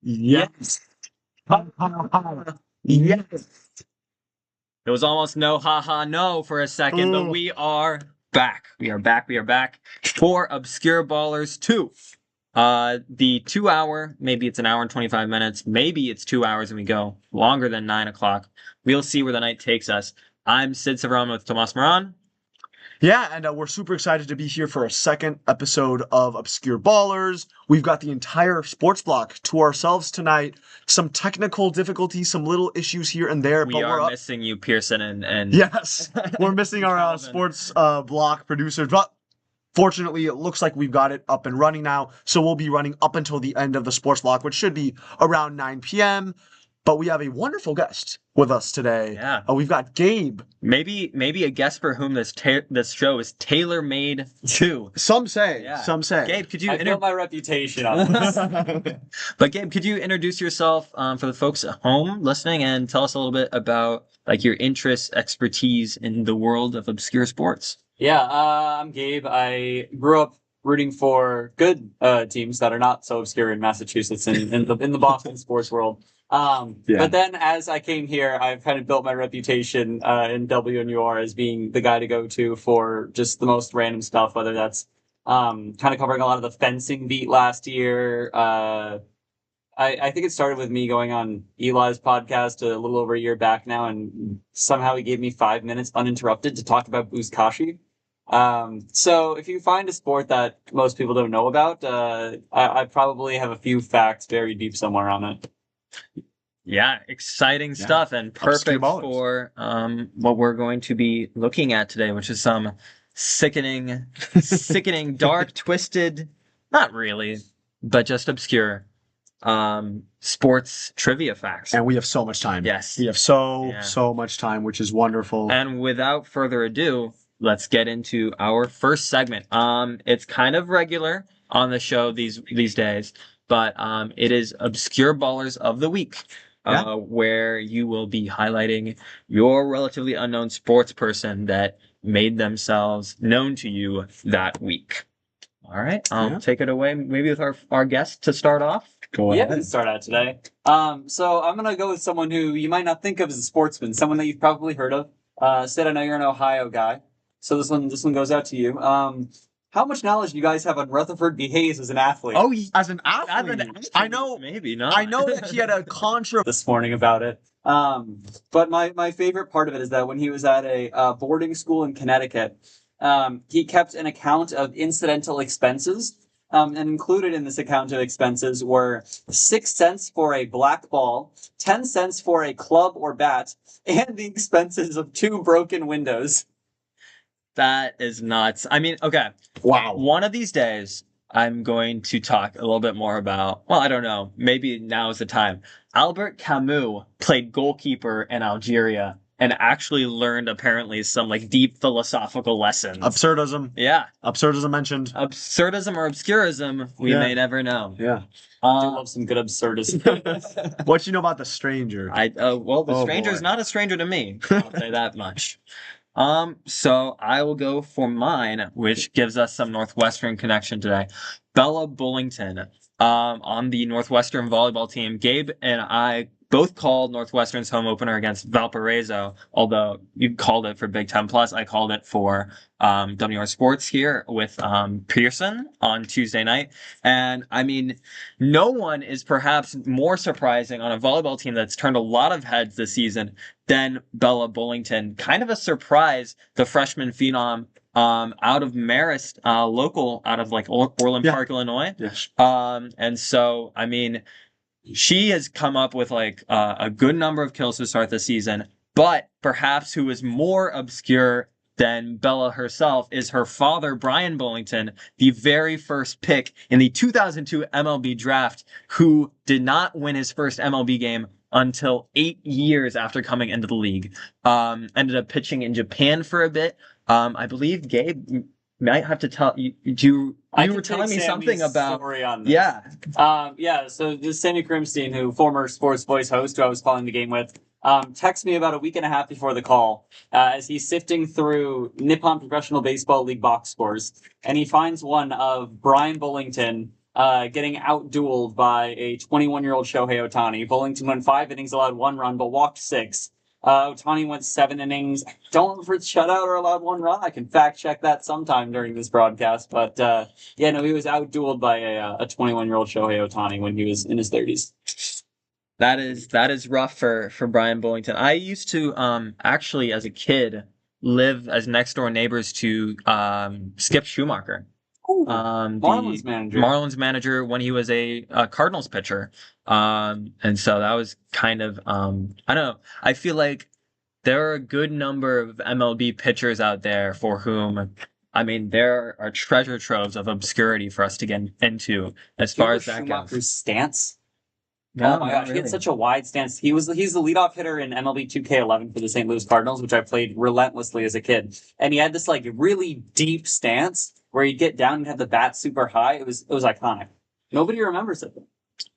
Yes. Ha, ha, ha. Yes. It was almost no ha ha no for a second, but we are back. We are back for Obscure Ballers 2. The 2 hour, maybe it's an hour and 25 minutes, maybe it's 2 hours and we go longer than 9 o'clock. We'll see where the night takes us. I'm Sivaraman with Tomas Moran. Yeah, and we're super excited to be here for a second episode of Obscure Ballers. We've got the entire sports block to ourselves tonight. Some technical difficulties, some little issues here and there. We are missing you, Pearson, and... Yes, we're missing our sports block producers, but fortunately, it looks like we've got it up and running now. So we'll be running up until the end of the sports block, which should be around 9 p.m., but we have a wonderful guest with us today. Yeah. We've got Gabe. Maybe a guest for whom this show is tailor-made to. Some say. Yeah. Some say. Gabe, could you... I built my reputation on this. But Gabe, could you introduce yourself for the folks at home listening and tell us a little bit about your interests, expertise in the world of obscure sports? Yeah, I'm Gabe. I grew up rooting for good teams that are not so obscure in Massachusetts and in the Boston sports world. But then as I came here, I've kind of built my reputation in WNUR as being the guy to go to for just the most random stuff, whether that's kind of covering a lot of the fencing beat last year. I think it started with me going on Eli's podcast a little over a year back now, and somehow he gave me 5 minutes uninterrupted to talk about buzkashi. So if you find a sport that most people don't know about, I probably have a few facts buried deep somewhere on it. Yeah, exciting stuff and perfect for what we're going to be looking at today, which is some sickening, dark, twisted, not really, but just obscure sports trivia facts. And we have so much time. Yes. We have so much time, which is wonderful. And without further ado, let's get into our first segment. It's kind of regular on the show these days, but it is Obscure Ballers of the Week, where you will be highlighting your relatively unknown sports person that made themselves known to you that week. All right, take it away, maybe with our guest to start off. Go ahead. Yeah, start out today. So I'm going to go with someone who you might not think of as a sportsman, someone that you've probably heard of. Sid, I know you're an Ohio guy, so this one goes out to you. How much knowledge do you guys have on Rutherford B. Hayes as an athlete? Oh, as an athlete? I know. Maybe not. I know that he had a contra this morning about it. But my favorite part of it is that when he was at a boarding school in Connecticut, he kept an account of incidental expenses. And included in this account of expenses were 6 cents for a black ball, 10 cents for a club or bat, and the expenses of 2 broken windows. That is nuts. I mean, okay. Wow. One of these days, I'm going to talk a little bit more about, well, I don't know, maybe now is the time. Albert Camus played goalkeeper in Algeria and actually learned apparently some deep philosophical lessons. Absurdism. Yeah. Absurdism mentioned. Absurdism or obscurism, we may never know. Yeah. I do love some good absurdism. What you know about The Stranger? The Stranger is not a stranger to me. I'll say that much. So I will go for mine, which gives us some Northwestern connection today. Bella Bullington, on the Northwestern volleyball team. Gabe and I both called Northwestern's home opener against Valparaiso, although you called it for Big Ten Plus. I called it for WR Sports here with Pearson on Tuesday night. And I mean, no one is perhaps more surprising on a volleyball team that's turned a lot of heads this season than Bella Bullington. Kind of a surprise, the freshman phenom out of Marist, local, out of Orland Park, Illinois. Yes. And so, I mean, she has come up with a good number of kills to start the season, but perhaps who is more obscure than Bella herself is her father, Brian Bullington, the very first pick in the 2002 MLB draft, who did not win his first MLB game until 8 years after coming into the league. Ended up pitching in Japan for a bit. I believe Gabe might have to tell you. You were telling me something about story on this. Yeah. So this Sammy Grimstein, who former Sports Voice host, who I was calling the game with, texted me about a week and a half before the call as he's sifting through Nippon Professional Baseball League box scores, and he finds one of Brian Bullington getting outdueled by a 21-year-old Shohei Ohtani. Bullington went 5 innings, allowed 1 run, but walked 6. Ohtani went 7 innings. I don't remember if it's shutout or allowed 1 run. I can fact check that sometime during this broadcast. But he was outdueled by a 21-year-old Shohei Ohtani when he was in his 30s. That is rough for Brian Bullington. I used to actually as a kid live as next door neighbors to Skip Schumacher. Marlins manager. Marlins manager when he was a Cardinals pitcher. And so that was kind of I don't know. I feel like there are a good number of MLB pitchers out there for whom there are treasure troves of obscurity for us to get into as far as that Schumacher's goes. Stance? No, oh my gosh, really. He had such a wide stance. He's the leadoff hitter in MLB 2K11 for the St. Louis Cardinals, which I played relentlessly as a kid. And he had this like really deep stance where he'd get down and have the bat super high. It was iconic. Nobody remembers it.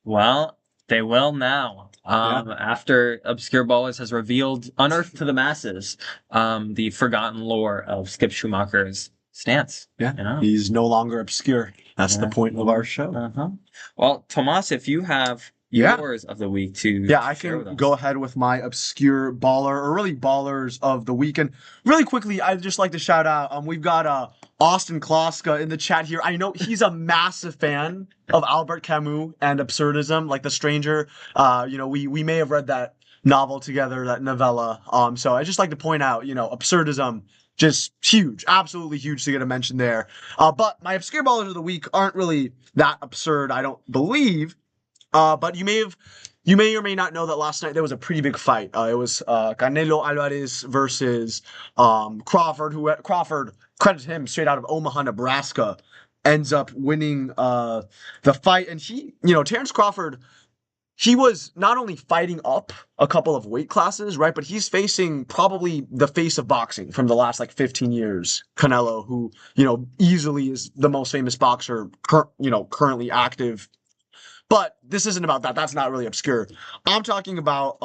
Well, they will now. After Obscure Ballers has unearthed to the masses, the forgotten lore of Skip Schumacher's stance. Yeah, he's no longer obscure. That's the point of our show. Well, Tomas, if you have yours of the week to I can go ahead with my obscure baller, or really ballers of the week. And really quickly, I'd just like to shout out, we've got Austin Kloska in the chat here. I know he's a massive fan of Albert Camus and absurdism, like The Stranger. We may have read that novel together, that novella. So I just like to point out, absurdism, just huge, absolutely huge to get a mention there. But my obscure ballers of the week aren't really that absurd, I don't believe. But you may or may not know that last night there was a pretty big fight. It was Canelo Alvarez versus Crawford, who Crawford, credit him, straight out of Omaha, Nebraska, ends up winning the fight. And Terrence Crawford, he was not only fighting up a couple of weight classes, right, but he's facing probably the face of boxing from the last 15 years, Canelo, who easily is the most famous boxer currently active. But this isn't about that. That's not really obscure. I'm talking about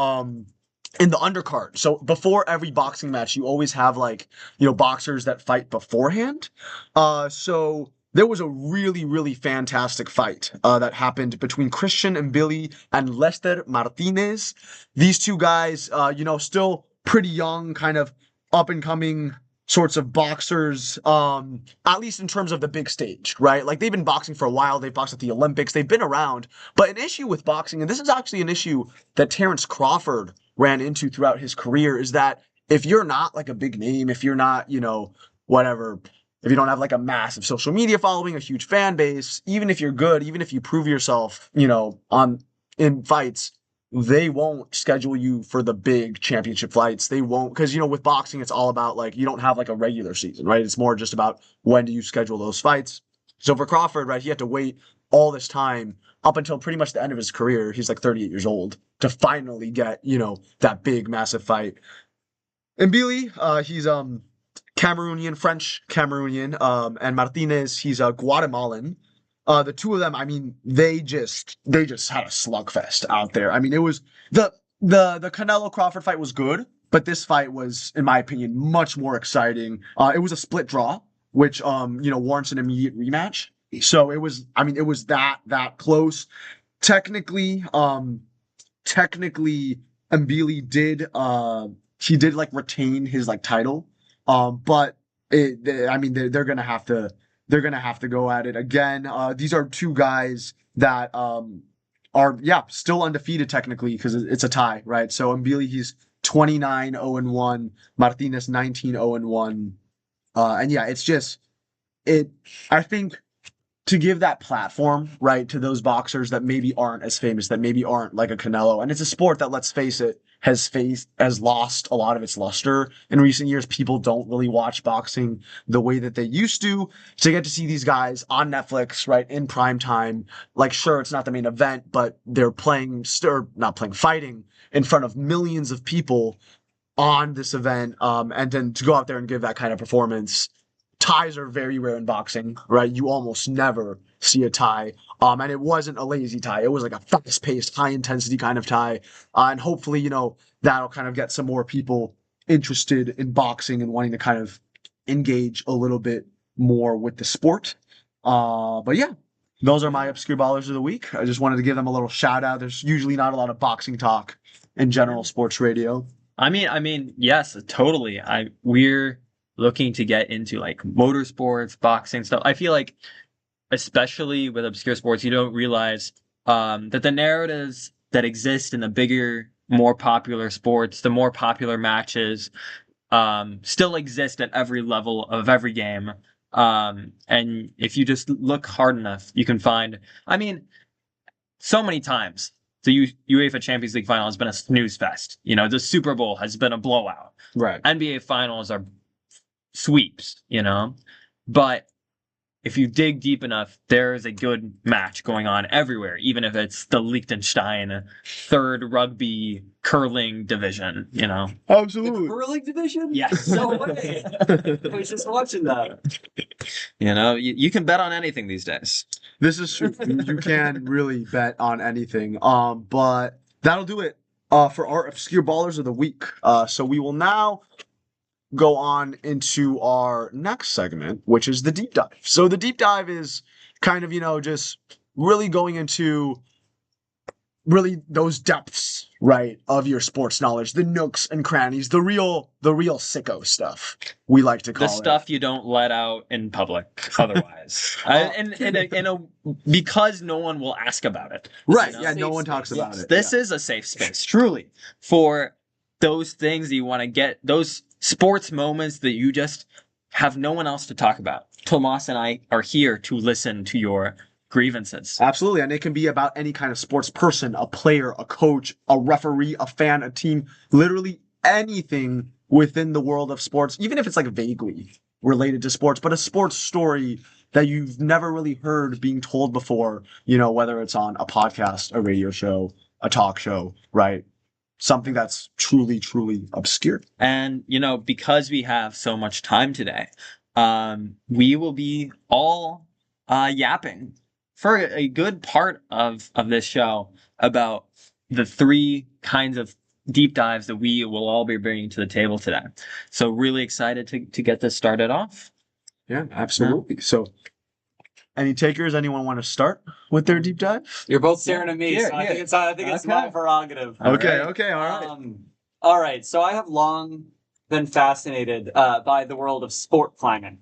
in the undercard. So before every boxing match, you always have boxers that fight beforehand. So there was a really, really fantastic fight that happened between Christian Mbili and Lester Martinez. These two guys, still pretty young, kind of up and coming sorts of boxers, at least in terms of the big stage, right? Like, they've been boxing for a while. They've boxed at the Olympics. They've been around. But an issue with boxing, and this is actually an issue that Terrence Crawford ran into throughout his career, is that if you're not a big name, if you're not, whatever, if you don't have a massive social media following, a huge fan base, even if you're good, even if you prove yourself, in fights, they won't schedule you for the big championship fights. They won't, because, with boxing, it's all about, you don't have, a regular season, right? It's more just about when do you schedule those fights. So for Crawford, right, he had to wait all this time up until pretty much the end of his career. He's 38 years old to finally get, that big, massive fight. And Billy, he's Cameroonian, French Cameroonian, and Martinez, he's a Guatemalan. The two of them, they just had a slugfest out there. It was the Canelo Crawford fight was good, but this fight was, in my opinion, much more exciting. It was a split draw, which warrants an immediate rematch. So it was that close. Technically, Mbili did retain his stitle, but they're gonna have to. They're going to have to go at it again. These are two guys that are still undefeated technically, because it's a tie, right? So Mbili, he's 29-0-1, Martinez 19-0-1. I think to give that platform, right, to those boxers that maybe aren't as famous, that maybe aren't like a Canelo, and it's a sport that, let's face it, has lost a lot of its luster in recent years. People don't really watch boxing the way that they used to. So you get to see these guys on Netflix, right, in prime time. Sure, it's not the main event, but they're fighting in front of millions of people on this event. And then to go out there and give that kind of performance. Ties are very rare in boxing, right? You almost never see a tie. And it wasn't a lazy tie. It was a fast-paced, high-intensity kind of tie. And hopefully, that'll kind of get some more people interested in boxing and wanting to kind of engage a little bit more with the sport. But yeah, those are my obscure ballers of the week. I just wanted to give them a little shout out. There's usually not a lot of boxing talk in general sports radio. I mean, yes, totally. We're looking to get into like motorsports, boxing stuff. I feel like, especially with obscure sports, you don't realize that the narratives that exist in the bigger, more popular sports, the more popular matches, still exist at every level of every game. And if you just look hard enough, you can find. I mean, so many times the UEFA Champions League final has been a snooze fest. You know, the Super Bowl has been a blowout. Right. NBA finals are sweeps. You know, but if you dig deep enough, there is a good match going on everywhere, even if it's the Liechtenstein third rugby curling division, you know? Absolutely. The curling division? Yes. No way. I was just watching that. You know, you can bet on anything these days. This is true. You can really bet on anything. But that'll do it for our obscure ballers of the week. So we will now go on into our next segment, which is the deep dive. So the deep dive is kind of, just really going into really those depths, right, of your sports knowledge, the nooks and crannies, the real sicko stuff, we like to call it. The stuff you don't let out in public otherwise. Because no one will ask about it. Right, You know? yeah, no one talks about it. This is a safe space, truly, for those things that you want to get, those sports moments that you just have no one else to talk about. Tomas and I are here to listen to your grievances. Absolutely, and it can be about any kind of sports person, a player, a coach, a referee, a fan, a team, literally anything within the world of sports, even if it's like vaguely related to sports, but a sports story that you've never really heard being told before, whether it's on a podcast, a radio show, a talk show, right? Something that's truly, truly obscure. And, because we have so much time today, we will be all yapping for a good part of this show about the three kinds of deep dives that we will all be bringing to the table today. So really excited to get this started off. Yeah, absolutely. Yeah. So any takers? Anyone want to start with their deep dive? You're both staring at me, so I think it's my prerogative. Okay, all right. All right. So I have long been fascinated by the world of sport climbing.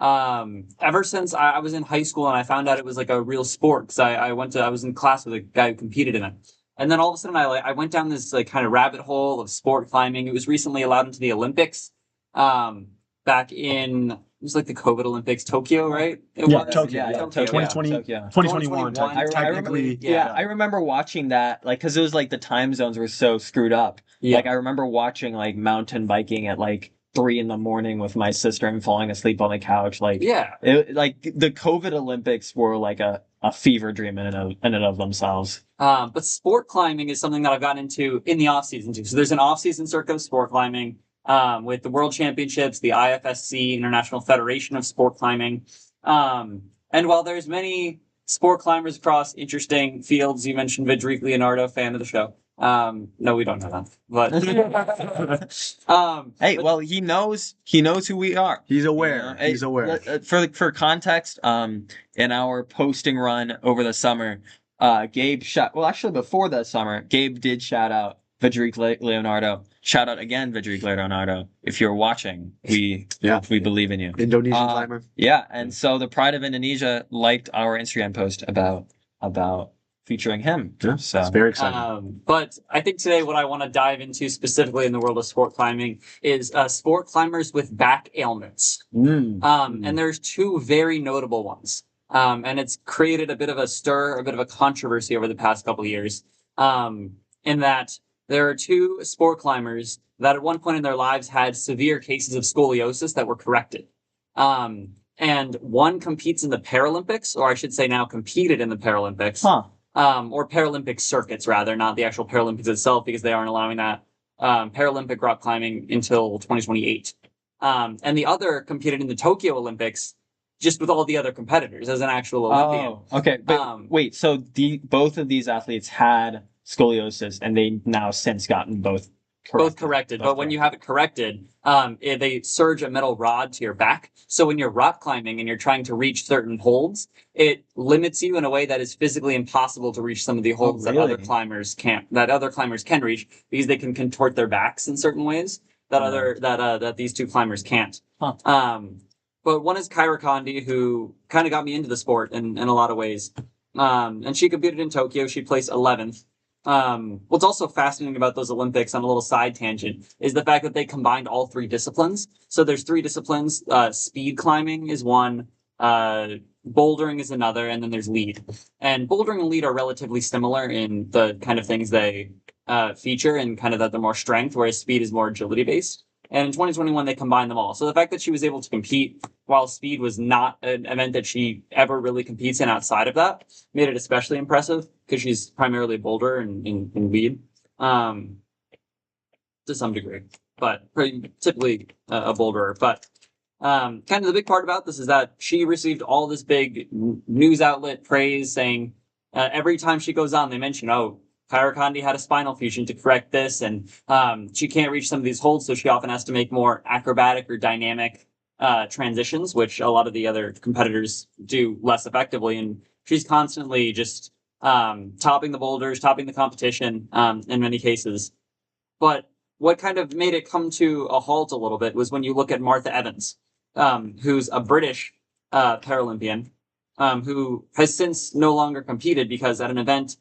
Ever since I was in high school and I found out it was like a real sport, because I was in class with a guy who competed in it. And then all of a sudden I went down this like kind of rabbit hole of sport climbing. It was recently allowed into the Olympics. Back in, it was like the COVID Olympics, Tokyo, right? Tokyo. 2020, Tokyo. 2021. Technically. I remember watching that, like, because it was like the time zones were so screwed up. Yeah. Like, I remember watching like mountain biking at like 3 a.m. with my sister and falling asleep on the couch. Like, like the COVID Olympics were like a fever dream in and of themselves. But sport climbing is something that I've gotten into in the off season too. So there's an off season circuit of sport climbing. With the World Championships, the IFSC, International Federation of Sport Climbing. And while there's many sport climbers across interesting fields, you mentioned Vidric Leonardo, fan of the show. No, we don't know that. But hey, well, he knows who we are. He's aware. He's aware. For context, in our posting run over the summer, Gabe before the summer, Gabe did shout out Vidric Leonardo. Shout out again, Vidric Leonardo. If you're watching, we believe in you. Indonesian climber. Yeah, and so the Pride of Indonesia liked our Instagram post about featuring him. Yeah, so it's very exciting. But I think today what I want to dive into specifically in the world of sport climbing is sport climbers with back ailments. And there's two very notable ones. And it's created a bit of a stir, a bit of a controversy over the past couple of years. In that there are two sport climbers that at one point in their lives had severe cases of scoliosis that were corrected. And one competes in the Paralympics, or I should say now competed in the Paralympics. Or Paralympic circuits, rather, not the actual Paralympics itself, because they aren't allowing that Paralympic rock climbing until 2028. And the other competed in the Tokyo Olympics, just with all the other competitors as an actual Olympian. Oh, okay. But wait, so both of these athletes had scoliosis, and they now since gotten both both corrected. But when you have it corrected, they surge a metal rod to your back. So when you're rock climbing and you're trying to reach certain holds, it limits you in a way that is physically impossible to reach some of the holds that other climbers can't. That other climbers can reach because they can contort their backs in certain ways that these two climbers can't. But one is Kyra Condi, who kind of got me into the sport in a lot of ways. And she competed in Tokyo. She placed 11th. What's also fascinating about those Olympics, on a little side tangent, is the fact that they combined all three disciplines. So there's three disciplines. Speed climbing is one, bouldering is another, and then there's lead. And bouldering and lead are relatively similar in the kind of things they feature, and kind of that they're more strength, whereas speed is more agility based. And in 2021, they combined them all. So the fact that she was able to compete while speed was not an event that she ever really competes in outside of that made it especially impressive, because she's primarily a boulder and lead to some degree, but typically a boulderer. But kind of the big part about this is that she received all this big news outlet praise, saying every time she goes on, they mention, oh, Kyra Condi had a spinal fusion to correct this, and she can't reach some of these holds, so she often has to make more acrobatic or dynamic transitions, which a lot of the other competitors do less effectively. And she's constantly just topping the boulders, topping the competition in many cases. But what kind of made it come to a halt a little bit was when you look at Martha Evans, who's a British Paralympian, who has since no longer competed because at an event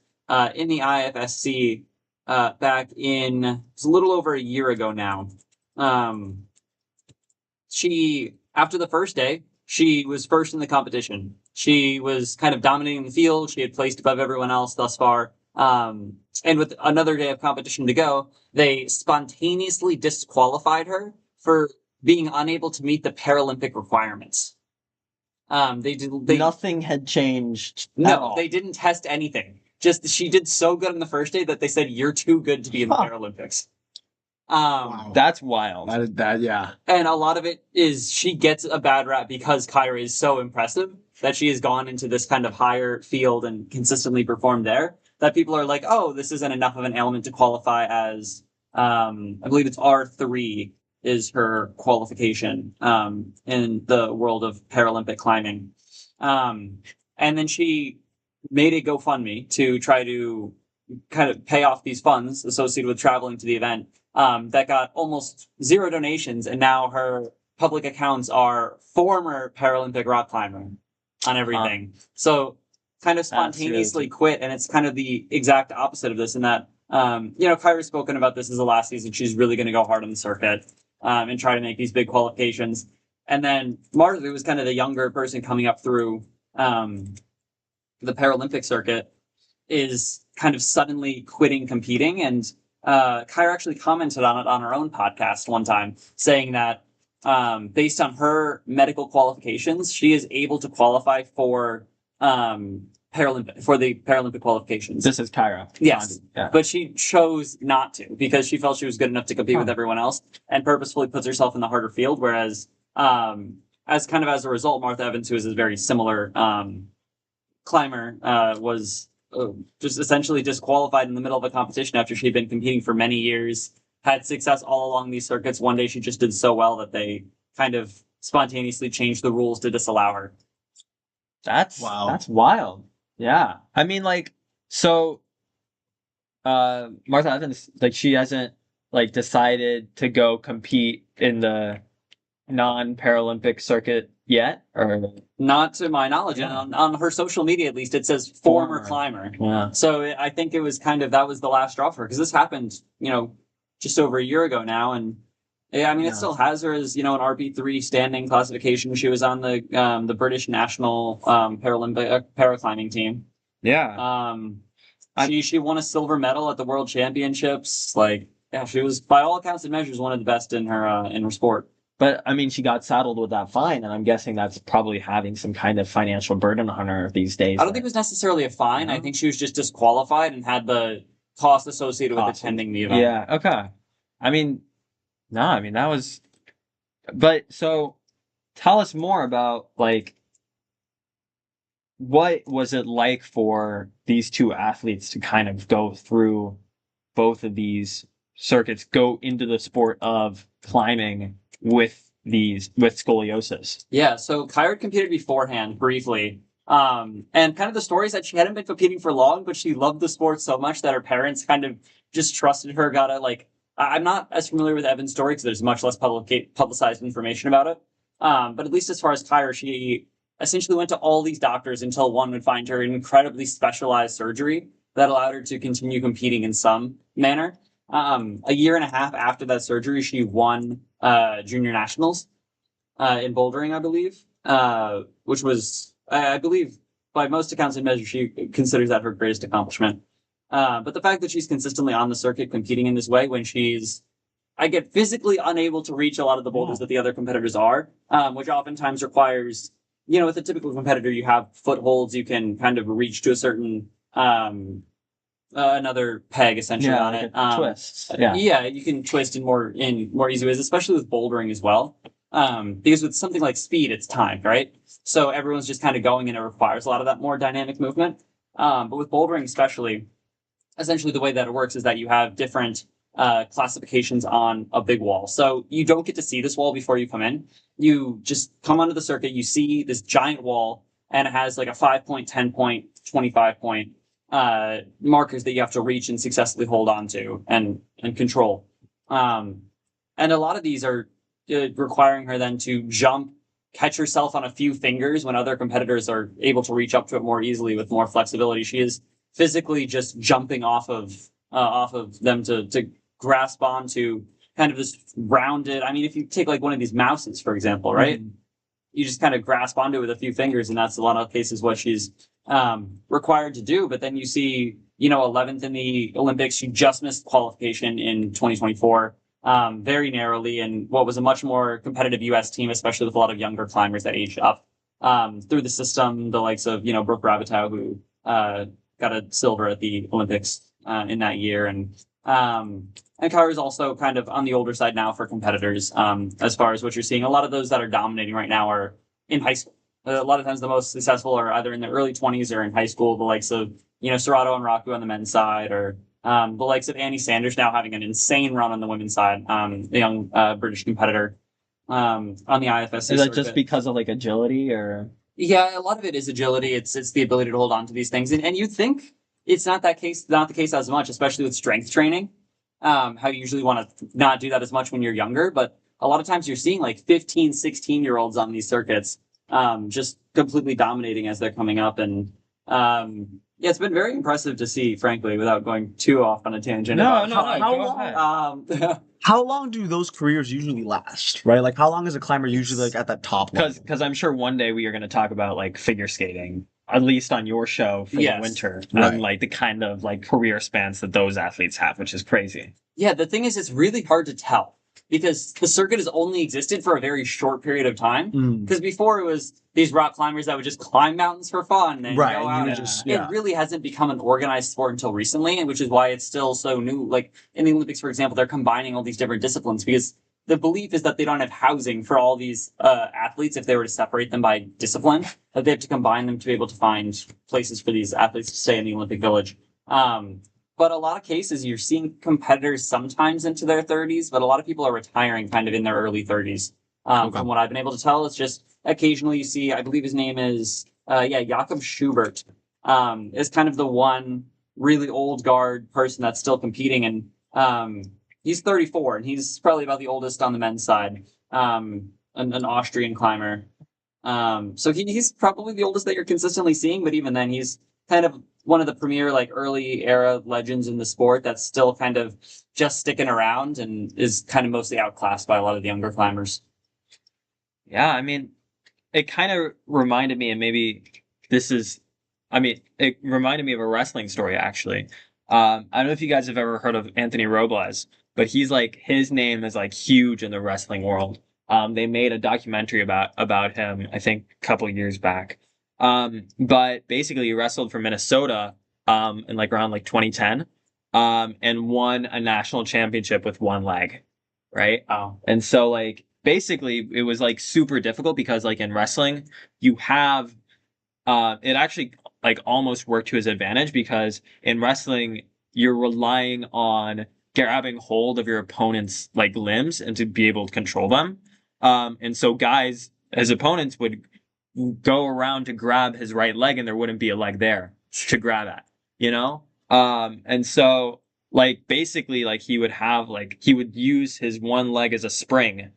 in the IFSC back in, it's a little over a year ago now, she, after the first day, she was first in the competition. She was kind of dominating the field. She had placed above everyone else thus far. And with another day of competition to go, they spontaneously disqualified her for being unable to meet the Paralympic requirements. Nothing had changed. No, they didn't test anything. Just she did so good on the first day that they said, you're too good to be in the Paralympics. Wow. That's wild. Yeah. And a lot of it is she gets a bad rap because Kyra is so impressive that she has gone into this kind of higher field and consistently performed there, that people are like, oh, this isn't enough of an element to qualify as, I believe it's R3 is her qualification in the world of Paralympic climbing. And then she made a GoFundMe to try to kind of pay off these funds associated with traveling to the event. That got almost 0 donations, and now her public accounts are former Paralympic rock climber on everything. So kind of spontaneously quit, and it's kind of the exact opposite of this in that, Kyra's spoken about this as the last season. She's really going to go hard on the circuit and try to make these big qualifications. And then Martha, who was kind of the younger person coming up through the Paralympic circuit, is kind of suddenly quitting competing. And Kyra actually commented on it on her own podcast one time, saying that based on her medical qualifications, she is able to qualify for the Paralympic qualifications. This is Kyra. Yes. Yeah. But she chose not to because she felt she was good enough to compete with everyone else, and purposefully puts herself in the harder field. Whereas, as a result, Martha Evans, who is a very similar climber, was just essentially disqualified in the middle of a competition after she'd been competing for many years, had success all along these circuits. One day she just did so well that they kind of spontaneously changed the rules to disallow her. That's wild. Yeah. I mean, Martha Evans, she hasn't decided to go compete in the non-Paralympic circuit yet, or not to my knowledge. Yeah. And on her social media, at least, it says former climber. Yeah. So I think it was that was the last straw for her, because this happened, just over a year ago now, and it still has her as an RP3 standing classification. She was on the British national Paralympic paraclimbing team. Yeah. She won a silver medal at the World Championships. She was by all accounts and measures one of the best in her sport. But she got saddled with that fine, and I'm guessing that's probably having some kind of financial burden on her these days. I don't think it was necessarily a fine. I think she was just disqualified and had the cost associated with attending the event. Yeah. Okay. That was. But so, tell us more about what was it like for these two athletes to kind of go through both of these circuits go into the sport of climbing with scoliosis. Yeah, so Kyra had competed beforehand briefly. And kind of the story is that she hadn't been competing for long, but she loved the sport so much that her parents kind of just trusted her. I'm not as familiar with Evan's story because there's much less publicized information about it. But at least as far as Kyra, she essentially went to all these doctors until one would find her an incredibly specialized surgery that allowed her to continue competing in some manner. A year and a half after that surgery, she won junior nationals in bouldering, I believe, which was, I believe, by most accounts and measures, she considers that her greatest accomplishment. But the fact that she's consistently on the circuit competing in this way when I get physically unable to reach a lot of the boulders that the other competitors are, which oftentimes requires, with a typical competitor, you have footholds, you can kind of reach to a certain another peg essentially on like it. Twists. Yeah, you can twist in more easy ways, especially with bouldering as well. Because with something like speed, it's timed, right? So everyone's just kind of going and it requires a lot of that more dynamic movement. But with bouldering especially, essentially the way that it works is that you have different classifications on a big wall. So you don't get to see this wall before you come in. You just come onto the circuit, you see this giant wall, and it has like a 5-point, 10-point, 25-point markers that you have to reach and successfully hold on to and control. And a lot of these are requiring her then to jump, catch herself on a few fingers when other competitors are able to reach up to it more easily with more flexibility. She is physically just jumping off of them to grasp onto kind of this rounded. I mean, if you take like one of these mouses, for example, right? Mm-hmm. You just kind of grasp onto it with a few fingers, and that's a lot of cases what she's required to do. But then you see, 11th in the Olympics. She just missed qualification in 2024. Very narrowly, and what was a much more competitive U.S. team, especially with a lot of younger climbers that aged up through the system, the likes of Brooke Rabatow, who got a silver at the Olympics in that year, and Kyra is also kind of on the older side now for competitors. As far as what you're seeing, a lot of those that are dominating right now are in high school. A lot of times, the most successful are either in their early 20s or in high school. The likes of Serrato and Raku on the men's side, or the likes of Annie Sanders now having an insane run on the women's side, the young British competitor on the IFSC. Is that just because of like agility, or? Yeah, a lot of it is agility. It's the ability to hold on to these things, and you'd think it's not the case as much, especially with strength training. How you usually want to not do that as much when you're younger, but a lot of times you're seeing like 15, 16-year-olds on these circuits, just completely dominating as they're coming up, and yeah, it's been very impressive to see, frankly, without going too off on a tangent. How long do those careers usually last, right? Like, how long is a climber usually like at that top level? Because I'm sure one day we are going to talk about like figure skating, at least on your show for the winter, and like the kind of like career spans that those athletes have, which is crazy. Yeah, the thing is, it's really hard to tell because the circuit has only existed for a very short period of time. Because before it was these rock climbers that would just climb mountains for fun and go out. It really hasn't become an organized sport until recently, and which is why it's still so new. Like in the Olympics, for example, they're combining all these different disciplines because the belief is that they don't have housing for all these athletes if they were to separate them by discipline, that they have to combine them to be able to find places for these athletes to stay in the Olympic Village. But a lot of cases, you're seeing competitors sometimes into their 30s, but a lot of people are retiring kind of in their early 30s. From what I've been able to tell, it's just occasionally you see, I believe his name is, Jakob Schubert, is kind of the one really old guard person that's still competing. And he's 34, and he's probably about the oldest on the men's side, an Austrian climber. So he's probably the oldest that you're consistently seeing, but even then, he's kind of one of the premier like early era legends in the sport that's still kind of just sticking around and is kind of mostly outclassed by a lot of the younger climbers. Yeah, I mean, it kind of reminded me, and maybe it reminded me of a wrestling story, actually. I don't know if you guys have ever heard of Anthony Robles, but his name is like huge in the wrestling world. They made a documentary about him, I think a couple years back. But basically he wrestled for Minnesota, in like around like 2010, and won a national championship with one leg. Right. Oh. And so like, basically it was like super difficult because like in wrestling you have, it actually like almost worked to his advantage because in wrestling you're relying on grabbing hold of your opponent's like limbs and to be able to control them. And so guys, his opponents would go around to grab his right leg, and there wouldn't be a leg there to grab at, you know? And so like basically like he would use his one leg as a spring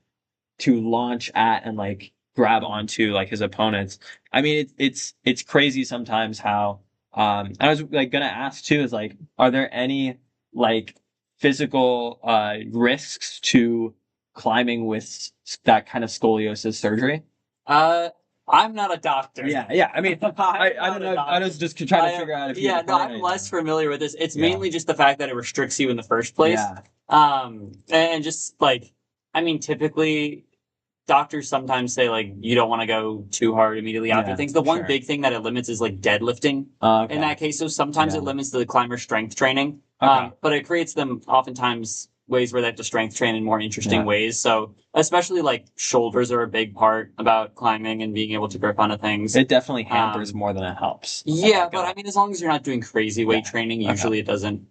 to launch at and like grab onto like his opponents. I mean, it's crazy sometimes how I was like gonna ask too is like, are there any like physical risks to climbing with that kind of scoliosis surgery? I'm not a doctor. Yeah. I mean, I don't know. I was just trying to figure out if you. Yeah, no, I'm less familiar with this. It's mainly just the fact that it restricts you in the first place. Yeah. And just like, I mean, typically doctors sometimes say like you don't want to go too hard immediately after things. The one big thing that it limits is like deadlifting. In that case, so sometimes it limits the climber strength training. But it creates them oftentimes ways where they have to strength train in more interesting ways. So especially like shoulders are a big part about climbing and being able to grip onto things. It definitely hampers more than it helps. Yeah, but I mean, as long as you're not doing crazy weight training, usually it doesn't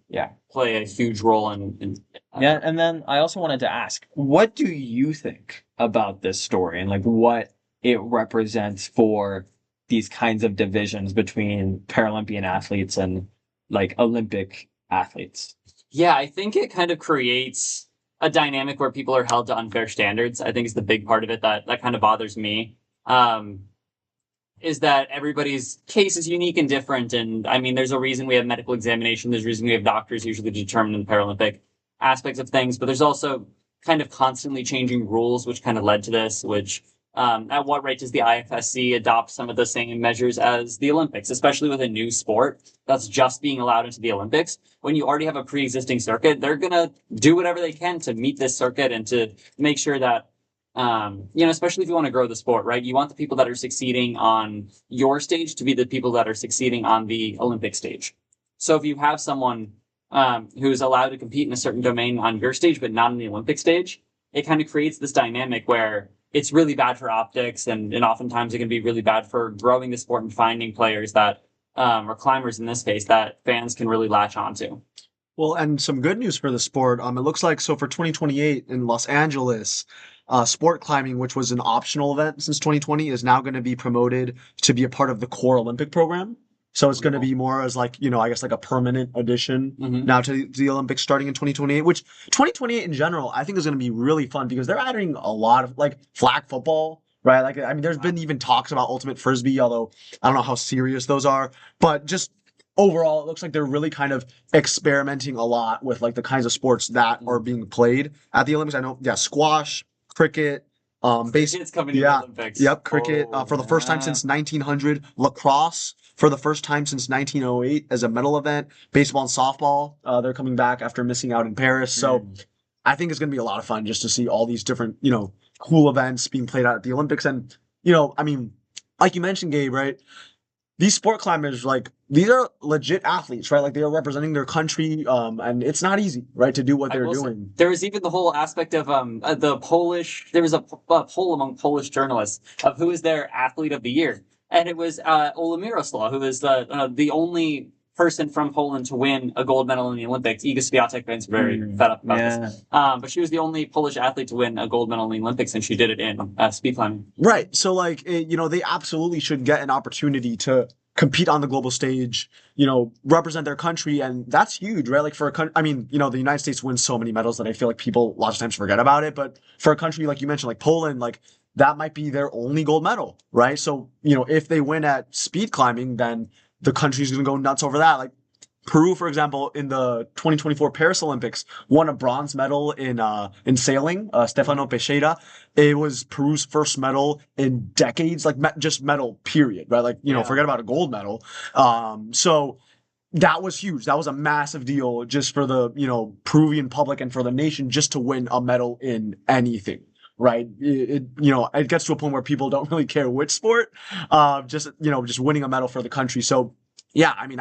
play a huge role in yeah, and then I also wanted to ask, what do you think about this story and like what it represents for these kinds of divisions between Paralympian athletes and like Olympic athletes? Yeah, I think it kind of creates a dynamic where people are held to unfair standards. I think is the big part of it that kind of bothers me. Is that everybody's case is unique and different. And I mean, there's a reason we have medical examination. There's a reason we have doctors usually determine the Paralympic aspects of things. But there's also kind of constantly changing rules, which kind of led to this, which at what rate does the IFSC adopt some of the same measures as the Olympics, especially with a new sport that's just being allowed into the Olympics? When you already have a pre-existing circuit, they're going to do whatever they can to meet this circuit and to make sure that, especially if you want to grow the sport, right? You want the people that are succeeding on your stage to be the people that are succeeding on the Olympic stage. So if you have someone who's allowed to compete in a certain domain on your stage, but not on the Olympic stage, it kind of creates this dynamic where it's really bad for optics, and oftentimes it can be really bad for growing the sport and finding players that, or climbers in this case, that fans can really latch onto. Well, and some good news for the sport. It looks like so for 2028 in Los Angeles, sport climbing, which was an optional event since 2020, is now going to be promoted to be a part of the core Olympic program. So it's going to be more as like, I guess like a permanent addition now to the Olympics starting in 2028, which 2028 in general, I think is going to be really fun because they're adding a lot of like flag football, right? Like, I mean, there's been even talks about ultimate frisbee, although I don't know how serious those are, but just overall, it looks like they're really kind of experimenting a lot with like the kinds of sports that are being played at the Olympics. I know, squash, cricket, Cricket's coming to the Olympics. Yep, cricket for the first time since 1900. Lacrosse for the first time since 1908 as a medal event. Baseball and softball, they're coming back after missing out in Paris. So I think it's going to be a lot of fun just to see all these different, cool events being played out at the Olympics. And, I mean, like you mentioned, Gabe, right? These sport climbers, like, these are legit athletes, right? Like, they are representing their country, and it's not easy, right, to do what they're doing. There was even the whole aspect of the Polish. There was a poll among Polish journalists of who is their athlete of the year, and it was Ola Miroslav, who is the only person from Poland to win a gold medal in the Olympics. Iga Swiatek fans are very fed up about this. But she was the only Polish athlete to win a gold medal in the Olympics, and she did it in speed climbing. Right. So, like, they absolutely should get an opportunity to compete on the global stage, represent their country, and that's huge, right? Like for a country, I mean, the United States wins so many medals that I feel like people lots of times forget about it, but for a country like you mentioned, like Poland, like that might be their only gold medal, right? So, if they win at speed climbing, then the country's going to go nuts over that. Like Peru, for example, in the 2024 Paris Olympics, won a bronze medal in sailing. Stefano Peixeira. It was Peru's first medal in decades, like just medal, period, right? Like, forget about a gold medal. So that was huge. That was a massive deal just for the, Peruvian public and for the nation just to win a medal in anything. Right. It gets to a point where people don't really care which sport, just winning a medal for the country. So, yeah, I mean,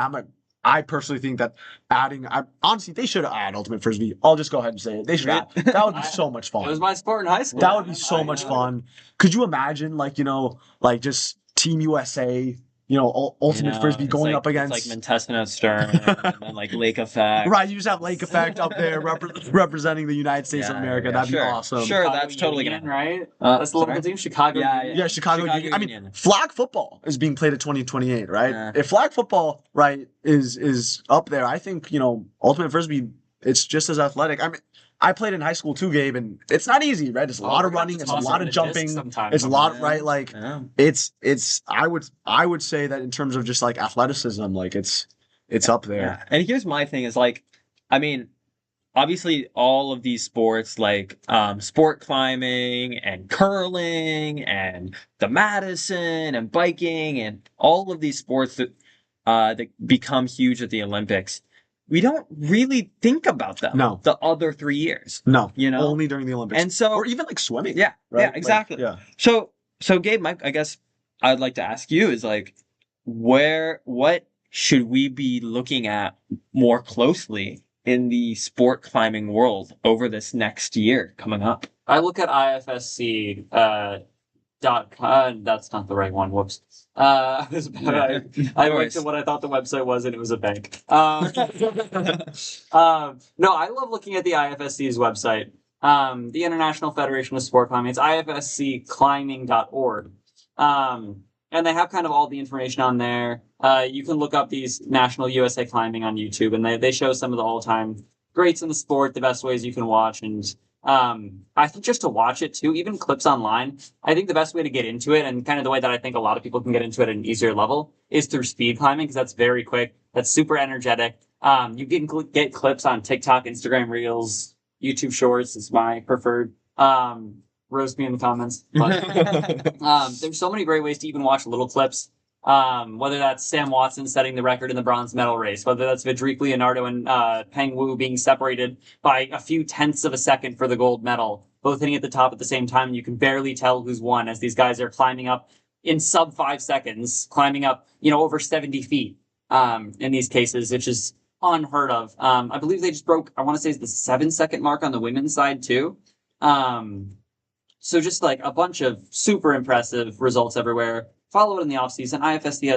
I personally think that honestly, they should add ultimate frisbee. I'll just go ahead and say it. They should add. That would be so much fun. It was my sport in high school. That would be so much fun. Could you imagine, just Team USA, ultimate frisbee it's going like, up against. It's like Montesano Stern, and then like Lake Effect. Right, you just have Lake Effect up there representing the United States of America. That'd be awesome. Sure, Chicago that's totally Union, gonna right? That's the local team, Chicago Union. Yeah, Chicago Union. I mean, flag football is being played at 2028, right? Yeah. If flag football, right, is up there, I think ultimate frisbee, it's just as athletic. I mean, I played in high school too, Gabe, and it's not easy, right? It's a lot of running, it's a lot of jumping, it's a lot, right? Like, it's. I would say that in terms of just like athleticism, like it's up there. Yeah. And here's my thing: is like, I mean, obviously all of these sports like sport climbing and curling and the Madison and biking and all of these sports that become huge at the Olympics, we don't really think about them. No. The other 3 years. No. You know? Only during the Olympics. And so, or even like swimming. Yeah. Right? Yeah, exactly. Like, yeah. So Gabe, I guess I'd like to ask you is like, what should we be looking at more closely in the sport climbing world over this next year coming up? I look at IFSC that's not the right one. Whoops. I looked at what I thought the website was, and it was a bank. No, I love looking at the IFSC's website. The International Federation of Sport Climbing. It's ifscclimbing.org. And they have kind of all the information on there. You can look up these National USA Climbing on YouTube, and they show some of the all-time greats in the sport, the best ways you can watch, and I think just to watch it too, even clips online, I think the best way to get into it, and kind of the way that I think a lot of people can get into it at an easier level, is through speed climbing, because that's very quick, that's super energetic. You can get clips on TikTok, Instagram Reels, YouTube Shorts is my preferred. Roast me in the comments. But there's so many great ways to even watch little clips. Whether that's Sam Watson setting the record in the bronze medal race, whether that's Vidrique Leonardo and Peng Wu being separated by a few tenths of a second for the gold medal, both hitting at the top at the same time, and you can barely tell who's won as these guys are climbing up in sub 5 seconds, climbing up, over 70 feet in these cases, which is unheard of. I believe they just broke, I want to say it's the 7-second mark on the women's side too. So just like a bunch of super impressive results everywhere. Follow it in the off season. IFSC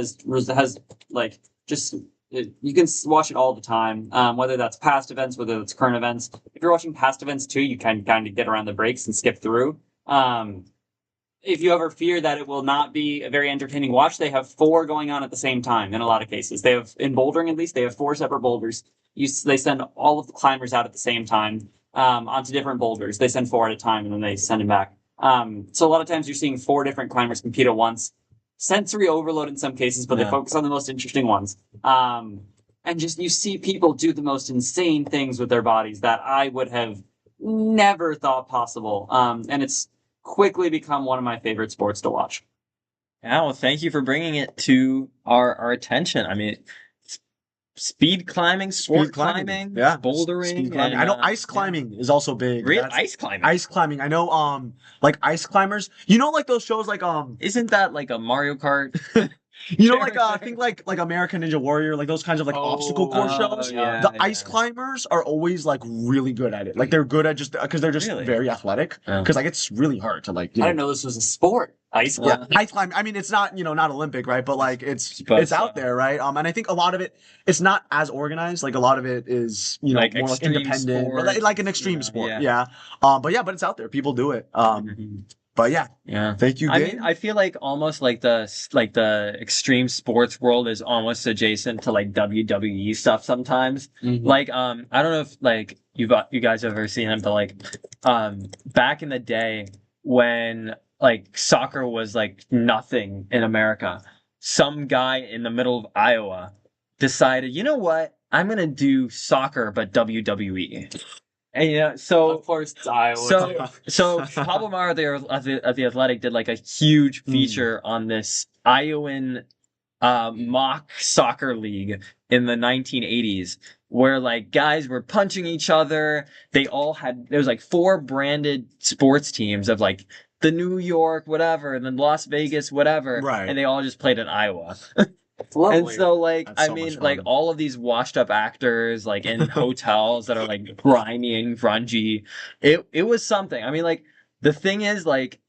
has like just you can watch it all the time. Whether that's past events, whether it's current events. If you're watching past events too, you can kind of get around the breaks and skip through. If you ever fear that it will not be a very entertaining watch, they have 4 going on at the same time in a lot of cases. They have, in bouldering at least, they have 4 separate boulders. They send all of the climbers out at the same time onto different boulders. They send 4 at a time and then they send them back. So a lot of times you're seeing 4 different climbers compete at once. Sensory overload in some cases, but they focus on the most interesting ones. And just you see people do the most insane things with their bodies that I would have never thought possible. And it's quickly become one of my favorite sports to watch. Yeah, well, thank you for bringing it to our attention. I mean, speed climbing, sport climbing, yeah, bouldering. Speed climbing. And, I know ice climbing is also big. Real ice climbing. Ice climbing. I know like ice climbers. Like those shows like Isn't that like a Mario Kart? I think like American Ninja Warrior, like those kinds of like obstacle course shows. Yeah, the ice climbers are always like really good at it. Like they're good at just because they're just very athletic. Because like it's really hard to like. I didn't know this was a sport. Ice climbing. Yeah, ice climbing. I mean, it's not not Olympic, right? But like it's out there, right? And I think a lot of it, it's not as organized. Like a lot of it is like more like independent, or like an extreme sport. Yeah. But it's out there. People do it. But yeah. Thank you, Gabe. I mean, I feel like almost like the extreme sports world is almost adjacent to like WWE stuff sometimes. Mm-hmm. Like I don't know if like you guys have ever seen it, but like back in the day when like soccer was like nothing in America, some guy in the middle of Iowa decided, you know what? I'm gonna do soccer but WWE. And so of course it's Iowa. So Pablo Mara there at the Athletic did like a huge feature on this Iowan mock soccer league in the 1980s, where like guys were punching each other. There was like 4 branded sports teams of like the New York whatever and then Las Vegas whatever, right? And they all just played in Iowa. Lovely. And so, like, That's so much like fun. all of these washed-up actors, like in hotels that are like grimy and grungy, it was something. I mean, like, the thing is, like,